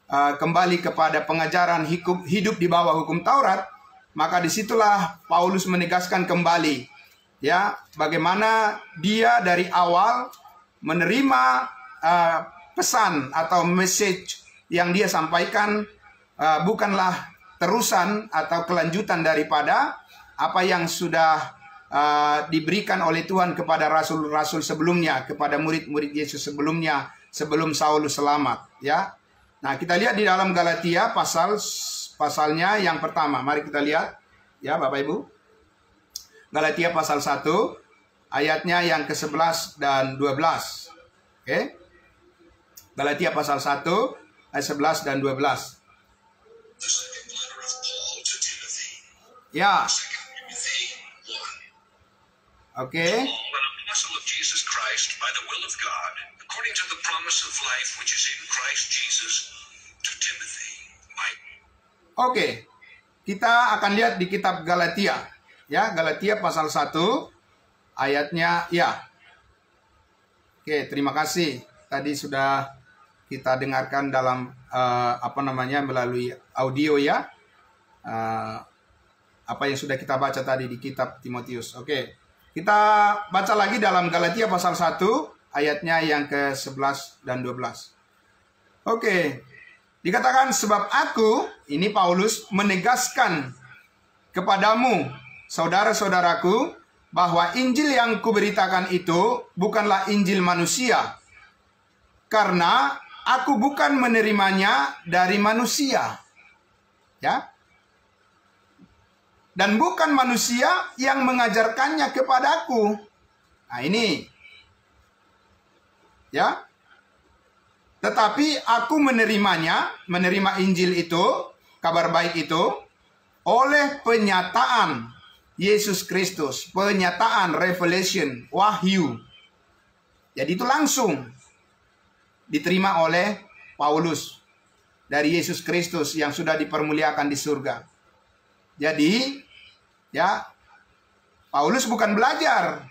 kembali kepada pengajaran hidup di bawah hukum Taurat. Maka disitulah Paulus menegaskan kembali, ya, bagaimana dia dari awal menerima pesan atau message yang dia sampaikan bukanlah terusan atau kelanjutan daripada apa yang sudah diberikan oleh Tuhan kepada rasul-rasul sebelumnya, kepada murid-murid Yesus sebelumnya, sebelum Saulus selamat, ya. Nah, kita lihat di dalam Galatia pasalnya yang pertama. Mari kita lihat, ya, Bapak Ibu. Galatia pasal 1 ayatnya yang ke-11 dan 12. Oke. Galatia pasal 1 ayat 11 dan 12. Ya. Oke. Oke. Kita akan lihat di kitab Galatia. Ya, Galatia pasal 1 ayatnya, ya. Oke, terima kasih. Tadi sudah kita dengarkan dalam melalui audio, ya. Apa yang sudah kita baca tadi di kitab Timotius. Oke. Kita baca lagi dalam Galatia pasal 1 ayatnya yang ke-11 dan 12. Oke. Dikatakan, sebab aku, ini Paulus, menegaskan kepadamu, saudara-saudaraku, bahwa Injil yang kuberitakan itu bukanlah Injil manusia. Karena aku bukan menerimanya dari manusia. Ya. Dan bukan manusia yang mengajarkannya kepadaku. Nah ini. Ya. Tetapi aku menerima Injil itu, kabar baik itu, oleh penyataan Yesus Kristus. Penyataan, revelation, wahyu. Jadi itu langsung diterima oleh Paulus dari Yesus Kristus yang sudah dipermuliakan di surga. Jadi, ya, Paulus bukan belajar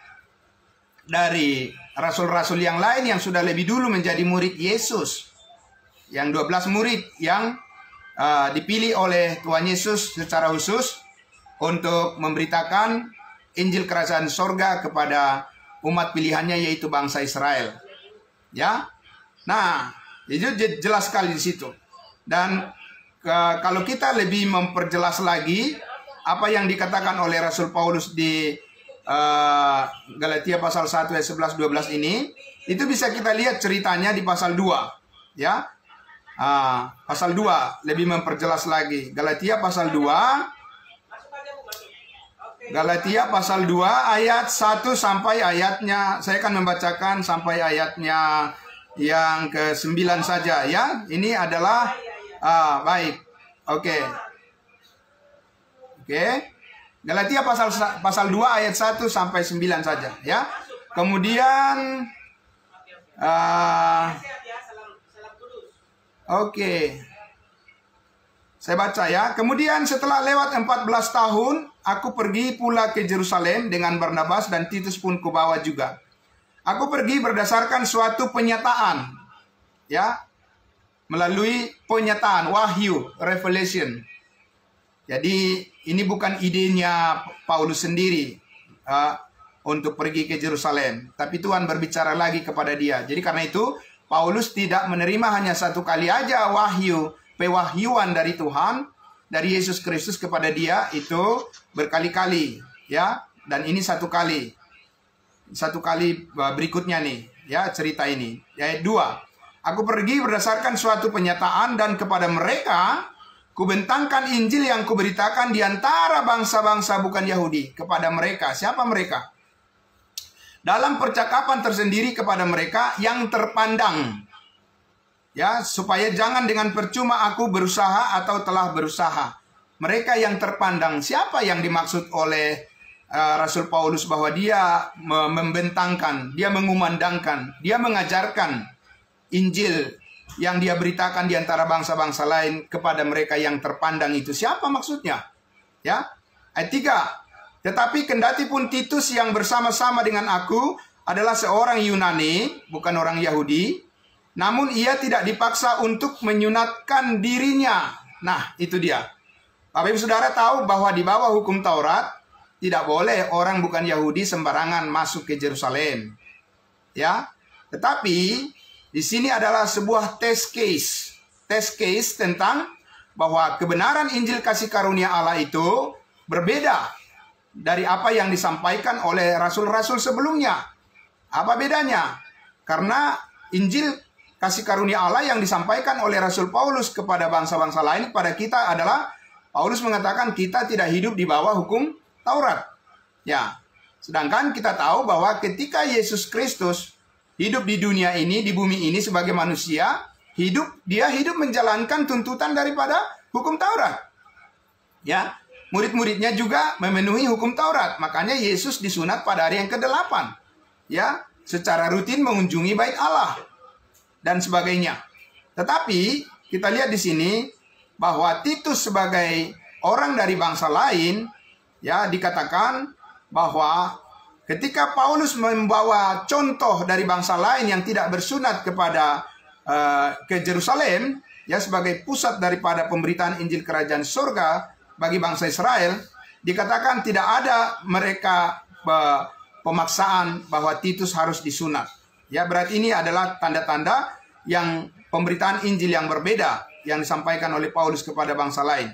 dari rasul-rasul yang lain yang sudah lebih dulu menjadi murid Yesus. Yang 12 murid yang dipilih oleh Tuhan Yesus secara khusus untuk memberitakan Injil Kerajaan Sorga kepada umat pilihannya, yaitu bangsa Israel. Ya, nah itu jelas sekali di situ. Dan kalau kita lebih memperjelas lagi apa yang dikatakan oleh Rasul Paulus di Galatia pasal 1 ayat 11-12 ini, itu bisa kita lihat ceritanya di pasal 2. Ya, pasal 2 lebih memperjelas lagi. Galatia pasal 2 ayat 1 sampai ayatnya, saya akan membacakan sampai ayatnya yang ke-9 saja ya. Ini adalah baik. Oke. Galatia pasal 2 ayat 1 sampai 9 saja ya. Kemudian saya baca ya. Kemudian setelah lewat 14 tahun, aku pergi pula ke Yerusalem dengan Barnabas, dan Titus pun kubawa juga. Aku pergi berdasarkan suatu penyataan, ya, melalui penyataan, wahyu, revelation. Jadi ini bukan idenya Paulus sendiri untuk pergi ke Yerusalem, tapi Tuhan berbicara lagi kepada dia. Jadi karena itu Paulus tidak menerima hanya satu kali aja wahyu, pewahyuan dari Tuhan, dari Yesus Kristus kepada dia, itu berkali-kali, ya. Dan ini satu kali berikutnya nih, ya, cerita ini. Ayat 2. Aku pergi berdasarkan suatu penyataan, dan kepada mereka kubentangkan Injil yang kuberitakan di antara bangsa-bangsa bukan Yahudi. Kepada mereka, siapa mereka? Dalam percakapan tersendiri kepada mereka yang terpandang, ya, supaya jangan dengan percuma aku berusaha atau telah berusaha. Mereka yang terpandang, siapa yang dimaksud oleh Rasul Paulus bahwa dia membentangkan, dia mengumandangkan, dia mengajarkan Injil yang dia beritakan di antara bangsa-bangsa lain kepada mereka yang terpandang itu? Siapa maksudnya? Ya, ayat 3. Tetapi kendati pun Titus yang bersama-sama dengan aku adalah seorang Yunani, bukan orang Yahudi, namun ia tidak dipaksa untuk menyunatkan dirinya. Nah, itu dia. Bapak Ibu Saudara tahu bahwa di bawah hukum Taurat tidak boleh orang bukan Yahudi sembarangan masuk ke Yerusalem. Ya. Tetapi di sini adalah sebuah test case tentang bahwa kebenaran Injil kasih karunia Allah itu berbeda dari apa yang disampaikan oleh rasul-rasul sebelumnya. Apa bedanya? Karena Injil kasih karunia Allah yang disampaikan oleh Rasul Paulus kepada bangsa-bangsa lain, kepada kita adalah, Paulus mengatakan kita tidak hidup di bawah hukum Taurat. Ya. Sedangkan kita tahu bahwa ketika Yesus Kristus hidup di dunia ini, di bumi ini sebagai manusia, dia hidup menjalankan tuntutan daripada hukum Taurat. Ya. Murid-muridnya juga memenuhi hukum Taurat. Makanya Yesus disunat pada hari yang ke-8. Ya, secara rutin mengunjungi bait Allah dan sebagainya. Tetapi kita lihat di sini bahwa Titus sebagai orang dari bangsa lain, ya, dikatakan bahwa ketika Paulus membawa contoh dari bangsa lain yang tidak bersunat ke Yerusalem, ya, sebagai pusat daripada pemberitaan Injil Kerajaan Surga bagi bangsa Israel, dikatakan tidak ada mereka pemaksaan bahwa Titus harus disunat. Ya, berarti ini adalah tanda-tanda yang pemberitaan Injil yang berbeda yang disampaikan oleh Paulus kepada bangsa lain.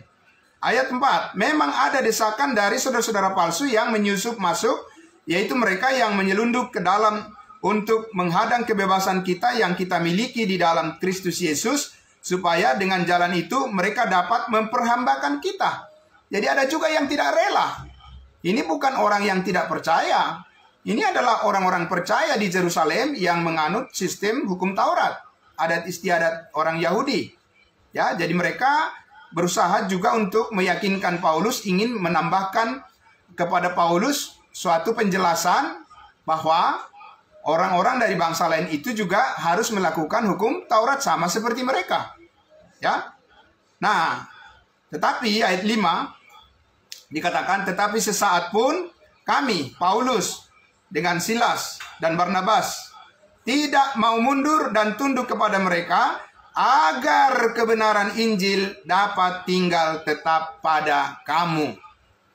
Ayat 4, memang ada desakan dari saudara-saudara palsu yang menyusup masuk, yaitu mereka yang menyelundup ke dalam untuk menghadang kebebasan kita yang kita miliki di dalam Kristus Yesus, supaya dengan jalan itu mereka dapat memperhambakan kita. Jadi ada juga yang tidak rela. Ini bukan orang yang tidak percaya. Ini adalah orang-orang percaya di Yerusalem yang menganut sistem hukum Taurat, adat istiadat orang Yahudi. Ya, jadi mereka berusaha juga untuk meyakinkan Paulus, ingin menambahkan kepada Paulus suatu penjelasan bahwa orang-orang dari bangsa lain itu juga harus melakukan hukum Taurat sama seperti mereka. Ya. Nah, tetapi ayat 5 dikatakan, tetapi sesaat pun kami, Paulus dengan Silas dan Barnabas, tidak mau mundur dan tunduk kepada mereka, agar kebenaran Injil dapat tinggal tetap pada kamu.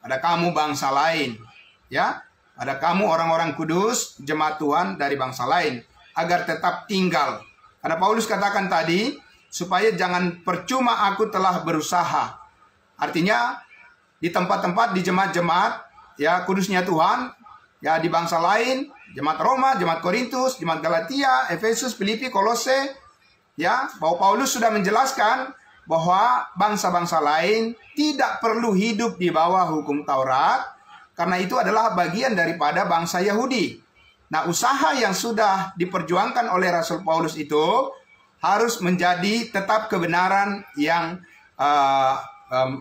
Pada kamu bangsa lain. Ya, pada kamu orang-orang kudus, jemaat Tuhan dari bangsa lain. Agar tetap tinggal. Karena Paulus katakan tadi, supaya jangan percuma aku telah berusaha. Artinya, di tempat-tempat, di jemaat-jemaat, ya kudusnya Tuhan, ya di bangsa lain, jemaat Roma, jemaat Korintus, jemaat Galatia, Efesus, Filipi, Kolose, ya, bahwa Paulus sudah menjelaskan bahwa bangsa-bangsa lain tidak perlu hidup di bawah hukum Taurat, karena itu adalah bagian daripada bangsa Yahudi. Nah, usaha yang sudah diperjuangkan oleh Rasul Paulus itu harus menjadi tetap kebenaran yang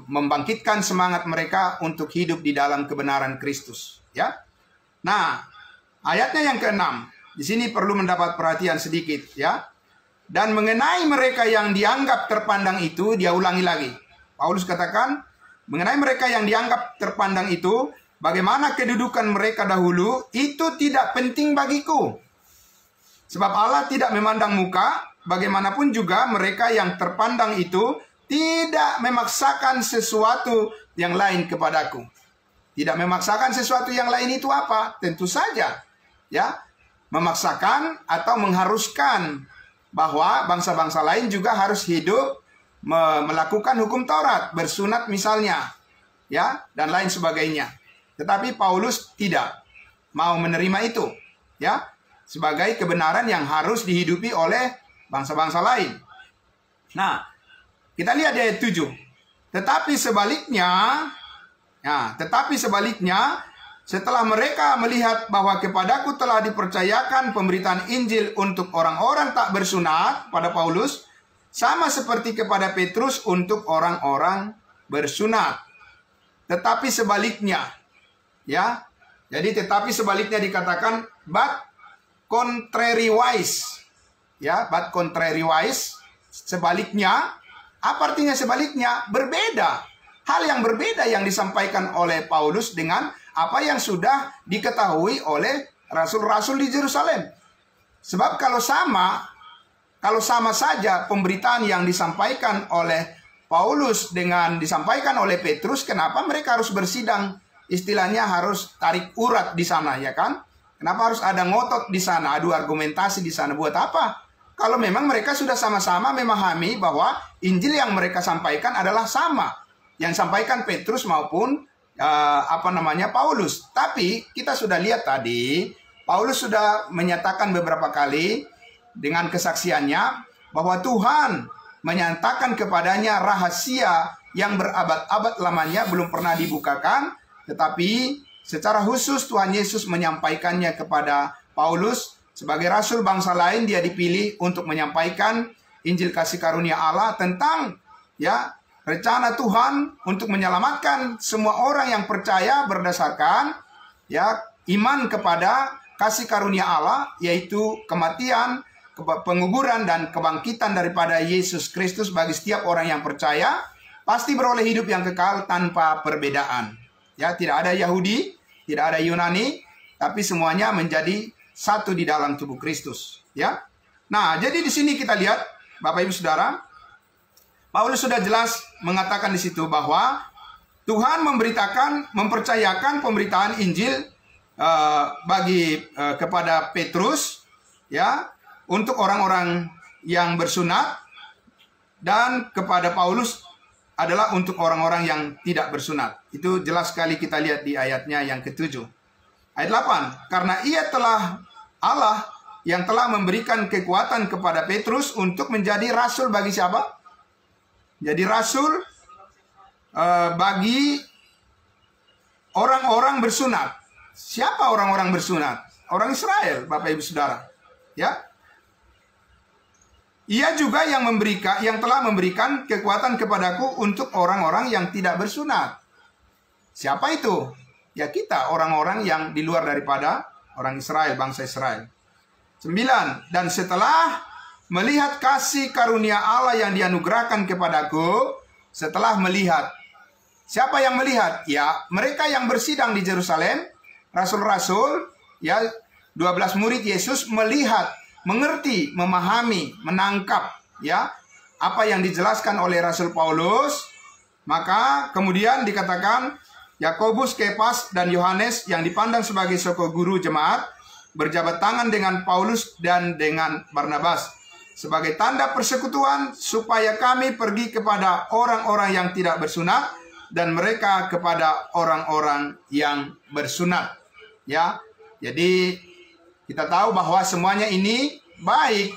membangkitkan semangat mereka untuk hidup di dalam kebenaran Kristus. Ya, nah ayatnya yang ke-6 di sini perlu mendapat perhatian sedikit, ya. Dan mengenai mereka yang dianggap terpandang itu, dia ulangi lagi. Paulus katakan, mengenai mereka yang dianggap terpandang itu, bagaimana kedudukan mereka dahulu, itu tidak penting bagiku. Sebab Allah tidak memandang muka, bagaimanapun juga mereka yang terpandang itu tidak memaksakan sesuatu yang lain kepadaku. Tidak memaksakan sesuatu yang lain itu apa? Tentu saja, ya, memaksakan atau mengharuskan bahwa bangsa-bangsa lain juga harus hidup melakukan hukum Taurat, bersunat misalnya, ya, dan lain sebagainya. Tetapi Paulus tidak mau menerima itu, ya, sebagai kebenaran yang harus dihidupi oleh bangsa-bangsa lain. Nah, kita lihat di ayat 7. Tetapi sebaliknya, setelah mereka melihat bahwa kepadaku telah dipercayakan pemberitaan Injil untuk orang-orang tak bersunat pada Paulus, sama seperti kepada Petrus untuk orang-orang bersunat. Tetapi sebaliknya, ya, jadi tetapi sebaliknya dikatakan but contrariwise, ya, but contrariwise, sebaliknya. Apa artinya sebaliknya? Berbeda. Hal yang berbeda yang disampaikan oleh Paulus dengan apa yang sudah diketahui oleh rasul-rasul di Yerusalem. Sebab kalau sama saja pemberitaan yang disampaikan oleh Paulus dengan disampaikan oleh Petrus, kenapa mereka harus bersidang? Istilahnya harus tarik urat di sana, ya kan? Kenapa harus ada ngotot di sana, adu argumentasi di sana? Buat apa? Kalau memang mereka sudah sama-sama memahami bahwa Injil yang mereka sampaikan adalah sama yang sampaikan Petrus maupun Paulus. Tapi kita sudah lihat tadi, Paulus sudah menyatakan beberapa kali dengan kesaksiannya bahwa Tuhan menyatakan kepadanya rahasia yang berabad-abad lamanya belum pernah dibukakan, tetapi secara khusus Tuhan Yesus menyampaikannya kepada Paulus sebagai rasul bangsa lain. Dia dipilih untuk menyampaikan Injil kasih karunia Allah tentang, ya, rencana Tuhan untuk menyelamatkan semua orang yang percaya berdasarkan, ya, iman kepada kasih karunia Allah, yaitu kematian, penguburan dan kebangkitan daripada Yesus Kristus bagi setiap orang yang percaya pasti beroleh hidup yang kekal tanpa perbedaan. Ya, tidak ada Yahudi, tidak ada Yunani, tapi semuanya menjadi satu di dalam tubuh Kristus, ya. Nah, jadi di sini kita lihat, Bapak Ibu Saudara, Paulus sudah jelas mengatakan di situ bahwa Tuhan mempercayakan pemberitaan Injil kepada Petrus, ya, untuk orang-orang yang bersunat, dan kepada Paulus adalah untuk orang-orang yang tidak bersunat. Itu jelas sekali kita lihat di ayatnya yang ke-7. Ayat 8, karena ia telah Allah yang telah memberikan kekuatan kepada Petrus untuk menjadi rasul bagi siapa? Jadi rasul bagi orang-orang bersunat. Siapa orang-orang bersunat? Orang Israel, Bapak Ibu Saudara. Ya. Ia juga yang telah memberikan kekuatan kepadaku untuk orang-orang yang tidak bersunat. Siapa itu? Ya kita, orang-orang yang di luar daripada orang Israel, bangsa Israel. 9. Dan setelah melihat kasih karunia Allah yang dianugerahkan kepadaku, setelah melihat. Siapa yang melihat? Ya, mereka yang bersidang di Yerusalem, rasul-rasul, ya, 12 murid Yesus melihat, mengerti, memahami, menangkap, ya, apa yang dijelaskan oleh Rasul Paulus. Maka kemudian dikatakan Yakobus, Kefas, dan Yohanes yang dipandang sebagai soko guru jemaat berjabat tangan dengan Paulus dan dengan Barnabas sebagai tanda persekutuan supaya kami pergi kepada orang-orang yang tidak bersunat dan mereka kepada orang-orang yang bersunat. Ya, jadi kita tahu bahwa semuanya ini baik.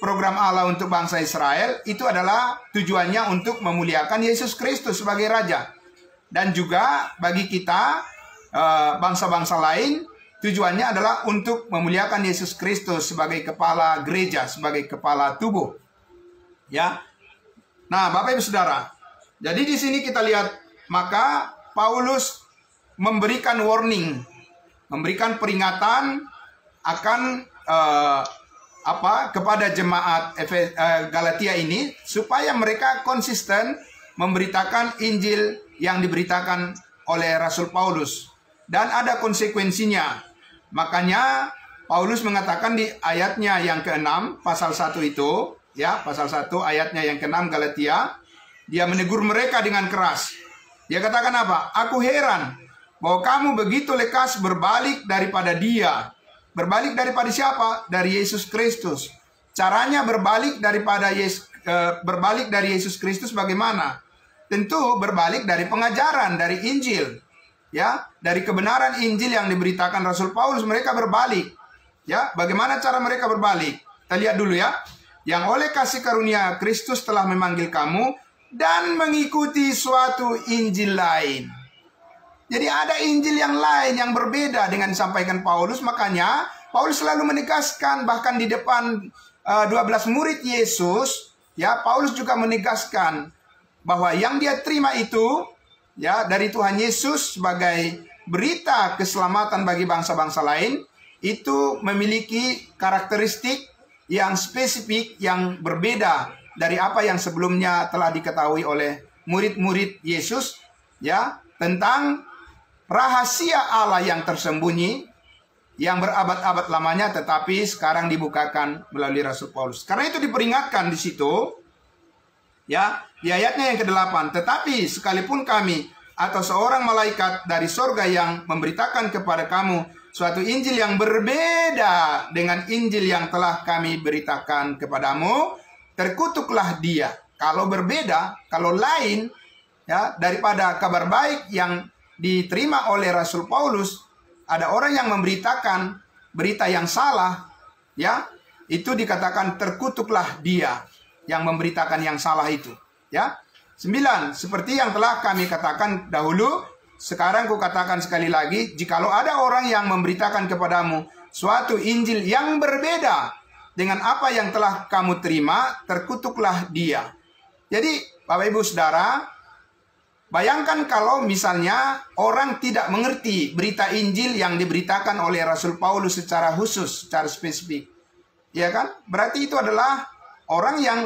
Program Allah untuk bangsa Israel itu adalah tujuannya untuk memuliakan Yesus Kristus sebagai Raja. Dan juga bagi kita, bangsa-bangsa lain, tujuannya adalah untuk memuliakan Yesus Kristus sebagai kepala gereja, sebagai kepala tubuh. Ya. Nah, Bapak Ibu Saudara, jadi di sini kita lihat, maka Paulus memberikan warning, memberikan peringatan akan kepada jemaat Galatia ini supaya mereka konsisten memberitakan Injil yang diberitakan oleh Rasul Paulus dan ada konsekuensinya. Makanya Paulus mengatakan di ayatnya yang ke-6 pasal 1 itu, ya, pasal 1 ayatnya yang ke-6 Galatia, dia menegur mereka dengan keras. Dia katakan apa? Aku heran bahwa kamu begitu lekas berbalik daripada Dia. Berbalik daripada siapa? Dari Yesus Kristus. Caranya berbalik dari Yesus Kristus bagaimana? Tentu berbalik dari pengajaran, dari Injil. Ya, dari kebenaran Injil yang diberitakan Rasul Paulus, mereka berbalik. Ya, bagaimana cara mereka berbalik? Kita lihat dulu ya. Yang oleh kasih karunia Kristus telah memanggil kamu dan mengikuti suatu Injil lain. Jadi ada Injil yang lain yang berbeda dengan disampaikan Paulus. Makanya Paulus selalu menegaskan, bahkan di depan 12 murid Yesus, ya, Paulus juga menegaskan bahwa yang dia terima itu, ya, dari Tuhan Yesus sebagai berita keselamatan bagi bangsa-bangsa lain, itu memiliki karakteristik yang spesifik, yang berbeda dari apa yang sebelumnya telah diketahui oleh murid-murid Yesus, ya, tentang rahasia Allah yang tersembunyi, yang berabad-abad lamanya, tetapi sekarang dibukakan melalui Rasul Paulus. Karena itu diperingatkan di situ, ya, di ayatnya yang ke-8. Tetapi sekalipun kami atau seorang malaikat dari sorga yang memberitakan kepada kamu suatu Injil yang berbeda dengan Injil yang telah kami beritakan kepadamu, terkutuklah dia. Kalau berbeda, kalau lain, ya, daripada kabar baik yang diterima oleh Rasul Paulus, ada orang yang memberitakan berita yang salah, ya, itu dikatakan terkutuklah dia yang memberitakan yang salah itu, ya. 9, seperti yang telah kami katakan dahulu, sekarang kukatakan sekali lagi, jikalau ada orang yang memberitakan kepadamu suatu Injil yang berbeda dengan apa yang telah kamu terima, terkutuklah dia. Jadi, Bapak Ibu Saudara, bayangkan kalau misalnya orang tidak mengerti berita Injil yang diberitakan oleh Rasul Paulus secara khusus, secara spesifik. Ya kan? Berarti itu adalah orang yang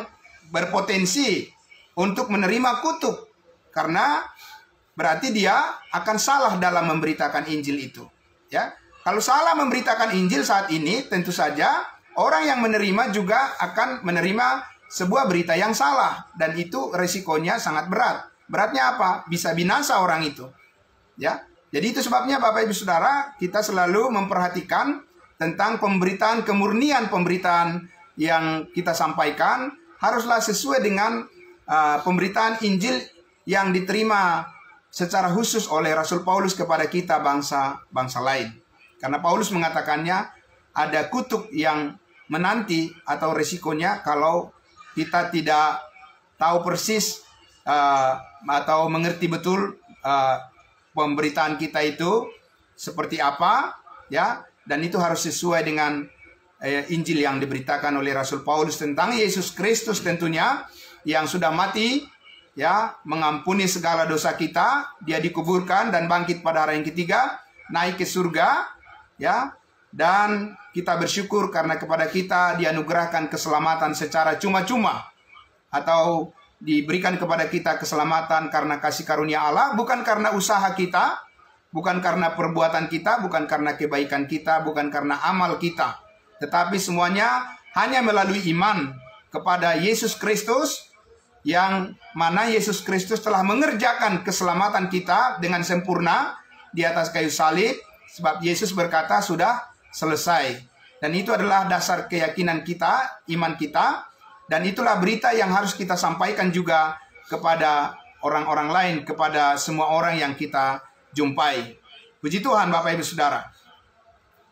berpotensi untuk menerima kutuk. Karena berarti dia akan salah dalam memberitakan Injil itu. Ya, kalau salah memberitakan Injil saat ini, tentu saja orang yang menerima juga akan menerima sebuah berita yang salah. Dan itu resikonya sangat berat. Beratnya apa? Bisa binasa orang itu. Ya. Jadi itu sebabnya Bapak Ibu Saudara, kita selalu memperhatikan tentang pemberitaan, kemurnian pemberitaan yang kita sampaikan haruslah sesuai dengan pemberitaan Injil yang diterima secara khusus oleh Rasul Paulus kepada kita bangsa lain. Karena Paulus mengatakannya ada kutuk yang menanti atau resikonya kalau kita tidak tahu persis atau mengerti betul pemberitaan kita itu seperti apa, ya, dan itu harus sesuai dengan Injil yang diberitakan oleh Rasul Paulus tentang Yesus Kristus tentunya yang sudah mati, ya, mengampuni segala dosa kita, dia dikuburkan dan bangkit pada hari yang ketiga, naik ke surga, ya, dan kita bersyukur karena kepada kita dianugerahkan keselamatan secara cuma-cuma atau diberikan kepada kita keselamatan karena kasih karunia Allah, bukan karena usaha kita, bukan karena perbuatan kita, bukan karena kebaikan kita, bukan karena amal kita, tetapi semuanya hanya melalui iman kepada Yesus Kristus, yang mana Yesus Kristus telah mengerjakan keselamatan kita dengan sempurna di atas kayu salib, sebab Yesus berkata sudah selesai. Dan itu adalah dasar keyakinan kita, iman kita, dan itulah berita yang harus kita sampaikan juga kepada orang-orang lain, kepada semua orang yang kita jumpai. Puji Tuhan Bapak Ibu Saudara.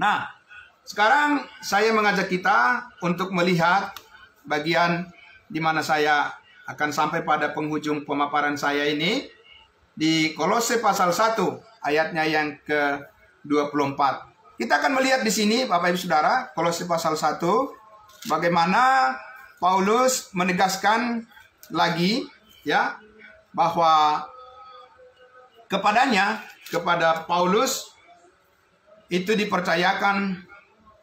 Nah, sekarang saya mengajak kita untuk melihat bagian di mana saya akan sampai pada penghujung pemaparan saya ini di Kolose pasal 1 ayatnya yang ke-24. Kita akan melihat di sini Bapak Ibu Saudara, Kolose pasal 1, bagaimana Paulus menegaskan lagi, ya, bahwa kepada Paulus itu dipercayakan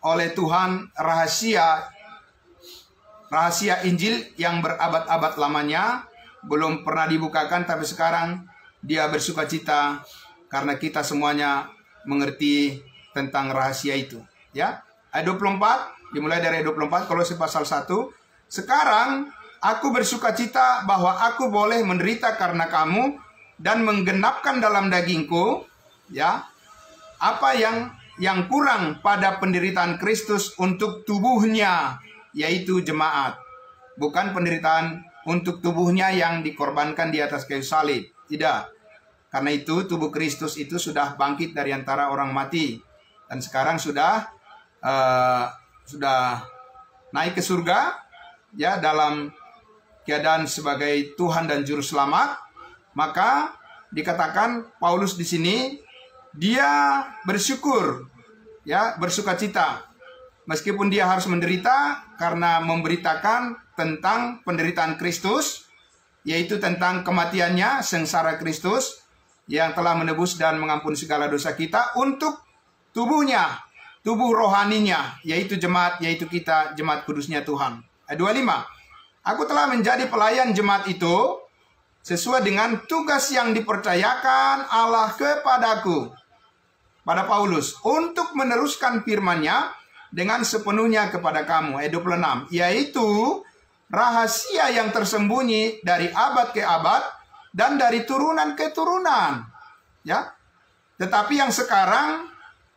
oleh Tuhan rahasia Injil yang berabad-abad lamanya, belum pernah dibukakan, tapi sekarang dia bersukacita karena kita semuanya mengerti tentang rahasia itu, ya. Ayat 24, dimulai dari ayat 24, Kolose pasal 1. Sekarang aku bersukacita bahwa aku boleh menderita karena kamu dan menggenapkan dalam dagingku, ya, apa yang kurang pada penderitaan Kristus untuk tubuhnya, yaitu jemaat. Bukan penderitaan untuk tubuhnya yang dikorbankan di atas kayu salib. Tidak. Karena itu tubuh Kristus itu sudah bangkit dari antara orang mati. Dan sekarang sudah naik ke surga, ya, dalam keadaan sebagai Tuhan dan Juru Selamat. Maka dikatakan Paulus di sini dia bersyukur, ya, bersukacita, meskipun dia harus menderita karena memberitakan tentang penderitaan Kristus, yaitu tentang kematiannya, sengsara Kristus yang telah menebus dan mengampuni segala dosa kita untuk tubuhnya, tubuh rohaninya, yaitu jemaat, yaitu kita, jemaat kudusnya Tuhan. Ayat 25. Aku telah menjadi pelayan jemaat itu sesuai dengan tugas yang dipercayakan Allah kepadaku, pada Paulus, untuk meneruskan firman-Nya dengan sepenuhnya kepada kamu. Ayat 26. Yaitu rahasia yang tersembunyi dari abad ke abad dan dari turunan ke turunan, ya, tetapi yang sekarang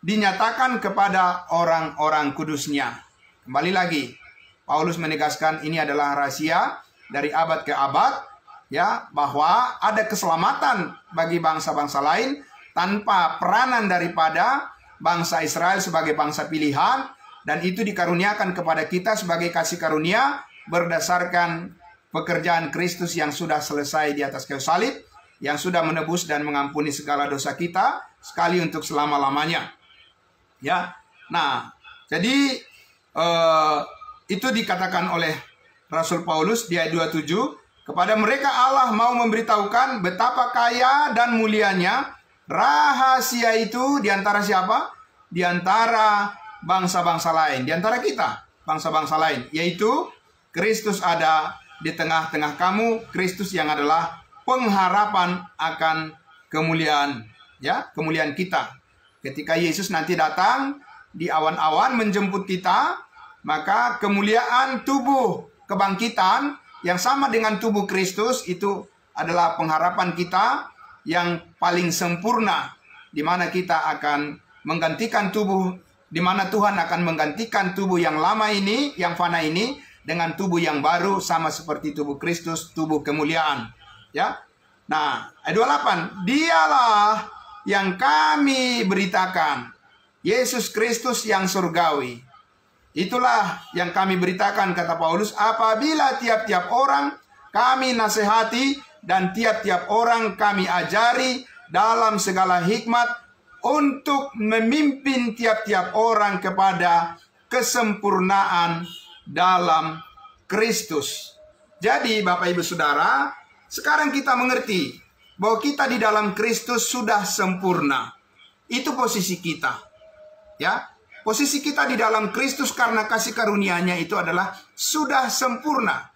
dinyatakan kepada orang-orang kudusnya. Kembali lagi, Paulus menegaskan ini adalah rahasia dari abad ke abad, ya, bahwa ada keselamatan bagi bangsa-bangsa lain tanpa peranan daripada bangsa Israel sebagai bangsa pilihan, dan itu dikaruniakan kepada kita sebagai kasih karunia berdasarkan pekerjaan Kristus yang sudah selesai di atas kayu salib, yang sudah menebus dan mengampuni segala dosa kita sekali untuk selama-lamanya. Ya. Nah, jadi itu dikatakan oleh Rasul Paulus di ayat 27, kepada mereka Allah mau memberitahukan betapa kaya dan mulianya rahasia itu di antara siapa? Di antara bangsa-bangsa lain, di antara kita, bangsa-bangsa lain, yaitu Kristus ada di tengah-tengah kamu, Kristus yang adalah pengharapan akan kemuliaan, ya, kemuliaan kita. Ketika Yesus nanti datang di awan-awan menjemput kita, maka kemuliaan tubuh kebangkitan yang sama dengan tubuh Kristus itu adalah pengharapan kita yang paling sempurna, di mana kita akan menggantikan tubuh, di mana Tuhan akan menggantikan tubuh yang lama ini, yang fana ini, dengan tubuh yang baru sama seperti tubuh Kristus, tubuh kemuliaan. Ya. Nah, ayat 28, dialah yang kami beritakan, Yesus Kristus yang surgawi. Itulah yang kami beritakan, kata Paulus, apabila tiap-tiap orang kami nasihati dan tiap-tiap orang kami ajari dalam segala hikmat untuk memimpin tiap-tiap orang kepada kesempurnaan dalam Kristus. Jadi Bapak Ibu Saudara, sekarang kita mengerti bahwa kita di dalam Kristus sudah sempurna. Itu posisi kita. Ya. Posisi kita di dalam Kristus karena kasih karunia-Nya itu adalah sudah sempurna.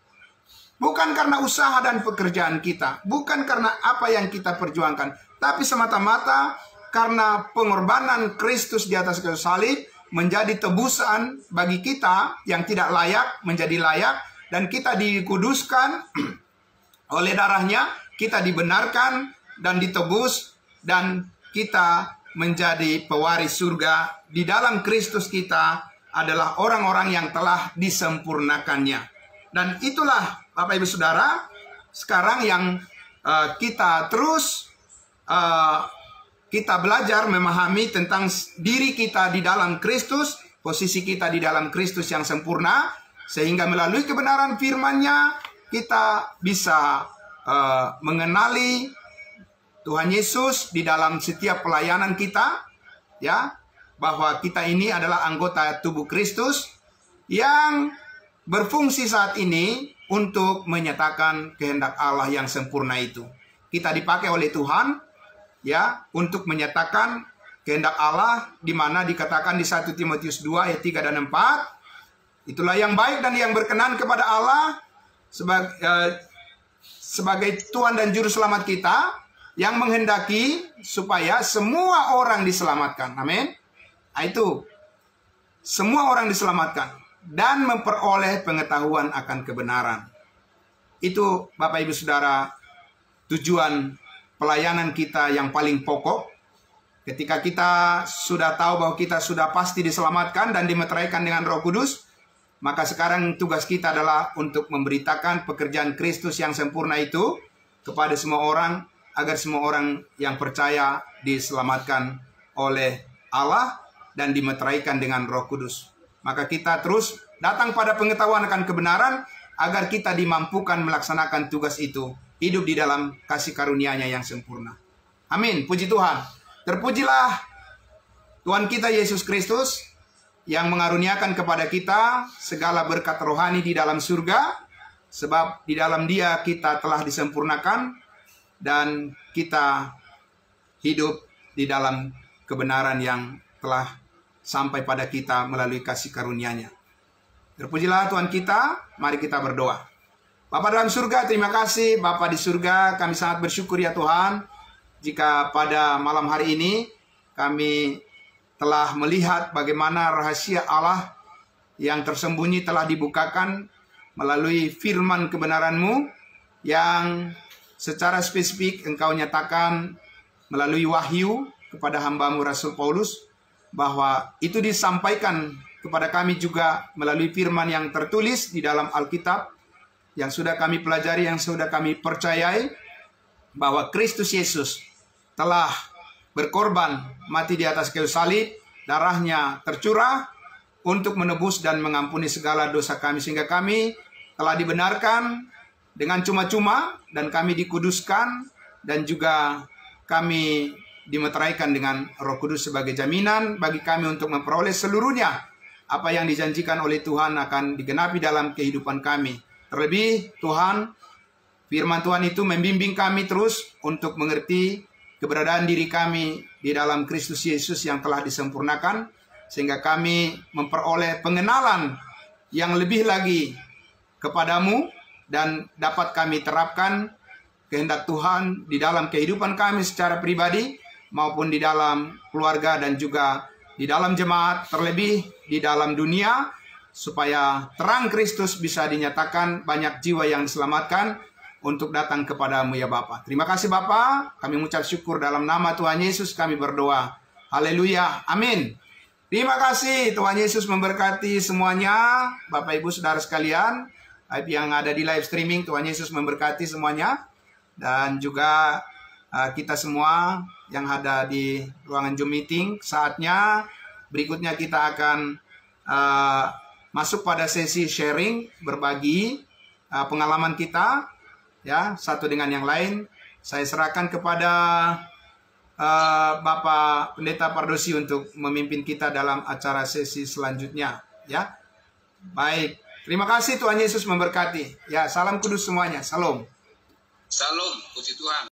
Bukan karena usaha dan pekerjaan kita, bukan karena apa yang kita perjuangkan, tapi semata-mata karena pengorbanan Kristus di atas kayu salib menjadi tebusan bagi kita yang tidak layak menjadi layak, dan kita dikuduskan oleh darahnya, kita dibenarkan dan ditebus, dan kita menjadi pewaris surga. Di dalam Kristus kita adalah orang-orang yang telah disempurnakannya. Dan itulah Bapak Ibu Saudara, sekarang yang kita terus kita belajar memahami tentang diri kita di dalam Kristus, posisi kita di dalam Kristus yang sempurna, sehingga melalui kebenaran firman-Nya kita bisa mengenali Tuhan Yesus di dalam setiap pelayanan kita, ya, bahwa kita ini adalah anggota tubuh Kristus yang berfungsi saat ini untuk menyatakan kehendak Allah yang sempurna itu. Kita dipakai oleh Tuhan, ya, untuk menyatakan kehendak Allah, di mana dikatakan di 1 Timotius 2 ayat 3 dan 4, itulah yang baik dan yang berkenan kepada Allah sebagai Tuhan dan Juru Selamat kita, yang menghendaki supaya semua orang diselamatkan. Amin. Nah, itu semua orang diselamatkan dan memperoleh pengetahuan akan kebenaran. Itu Bapak Ibu Saudara tujuan pelayanan kita yang paling pokok. Ketika kita sudah tahu bahwa kita sudah pasti diselamatkan dan dimeteraikan dengan Roh Kudus, maka sekarang tugas kita adalah untuk memberitakan pekerjaan Kristus yang sempurna itu kepada semua orang, agar semua orang yang percaya diselamatkan oleh Allah dan dimeteraikan dengan Roh Kudus. Maka kita terus datang pada pengetahuan akan kebenaran, agar kita dimampukan melaksanakan tugas itu, hidup di dalam kasih karunia-Nya yang sempurna. Amin. Puji Tuhan. Terpujilah Tuhan kita Yesus Kristus yang mengaruniakan kepada kita segala berkat rohani di dalam surga, sebab di dalam Dia kita telah disempurnakan dan kita hidup di dalam kebenaran yang telah sampai pada kita melalui kasih karunia-Nya. Terpujilah Tuhan kita, mari kita berdoa. Bapa dalam surga, terima kasih Bapa di surga, kami sangat bersyukur ya Tuhan, jika pada malam hari ini kami telah melihat bagaimana rahasia Allah yang tersembunyi telah dibukakan melalui firman kebenaran-Mu yang secara spesifik Engkau nyatakan melalui wahyu kepada hamba-Mu Rasul Paulus, bahwa itu disampaikan kepada kami juga melalui firman yang tertulis di dalam Alkitab yang sudah kami pelajari, yang sudah kami percayai, bahwa Kristus Yesus telah berkorban mati di atas kayu salib, darahnya tercurah untuk menebus dan mengampuni segala dosa kami, sehingga kami telah dibenarkan dengan cuma-cuma dan kami dikuduskan, dan juga kami dimeteraikan dengan Roh Kudus sebagai jaminan bagi kami untuk memperoleh seluruhnya apa yang dijanjikan oleh Tuhan akan digenapi dalam kehidupan kami. Terlebih Tuhan, firman Tuhan itu membimbing kami terus untuk mengerti keberadaan diri kami di dalam Kristus Yesus yang telah disempurnakan, sehingga kami memperoleh pengenalan yang lebih lagi kepadamu, dan dapat kami terapkan kehendak Tuhan di dalam kehidupan kami secara pribadi maupun di dalam keluarga dan juga di dalam jemaat, terlebih di dalam dunia, supaya terang Kristus bisa dinyatakan, banyak jiwa yang diselamatkan, untuk datang kepadamu ya Bapa. Terima kasih Bapa, kami mengucap syukur dalam nama Tuhan Yesus kami berdoa. Haleluya, amin. Terima kasih, Tuhan Yesus memberkati semuanya, Bapak Ibu Saudara sekalian yang ada di live streaming. Tuhan Yesus memberkati semuanya, dan juga kita semua yang ada di ruangan Zoom meeting. Saatnya berikutnya kita akan masuk pada sesi sharing, berbagi pengalaman kita, ya, satu dengan yang lain. Saya serahkan kepada Bapak Pendeta Pardosi untuk memimpin kita dalam acara sesi selanjutnya, ya. Baik, terima kasih, Tuhan Yesus memberkati. Ya, salam kudus semuanya. Salam.
Salam, puji Tuhan.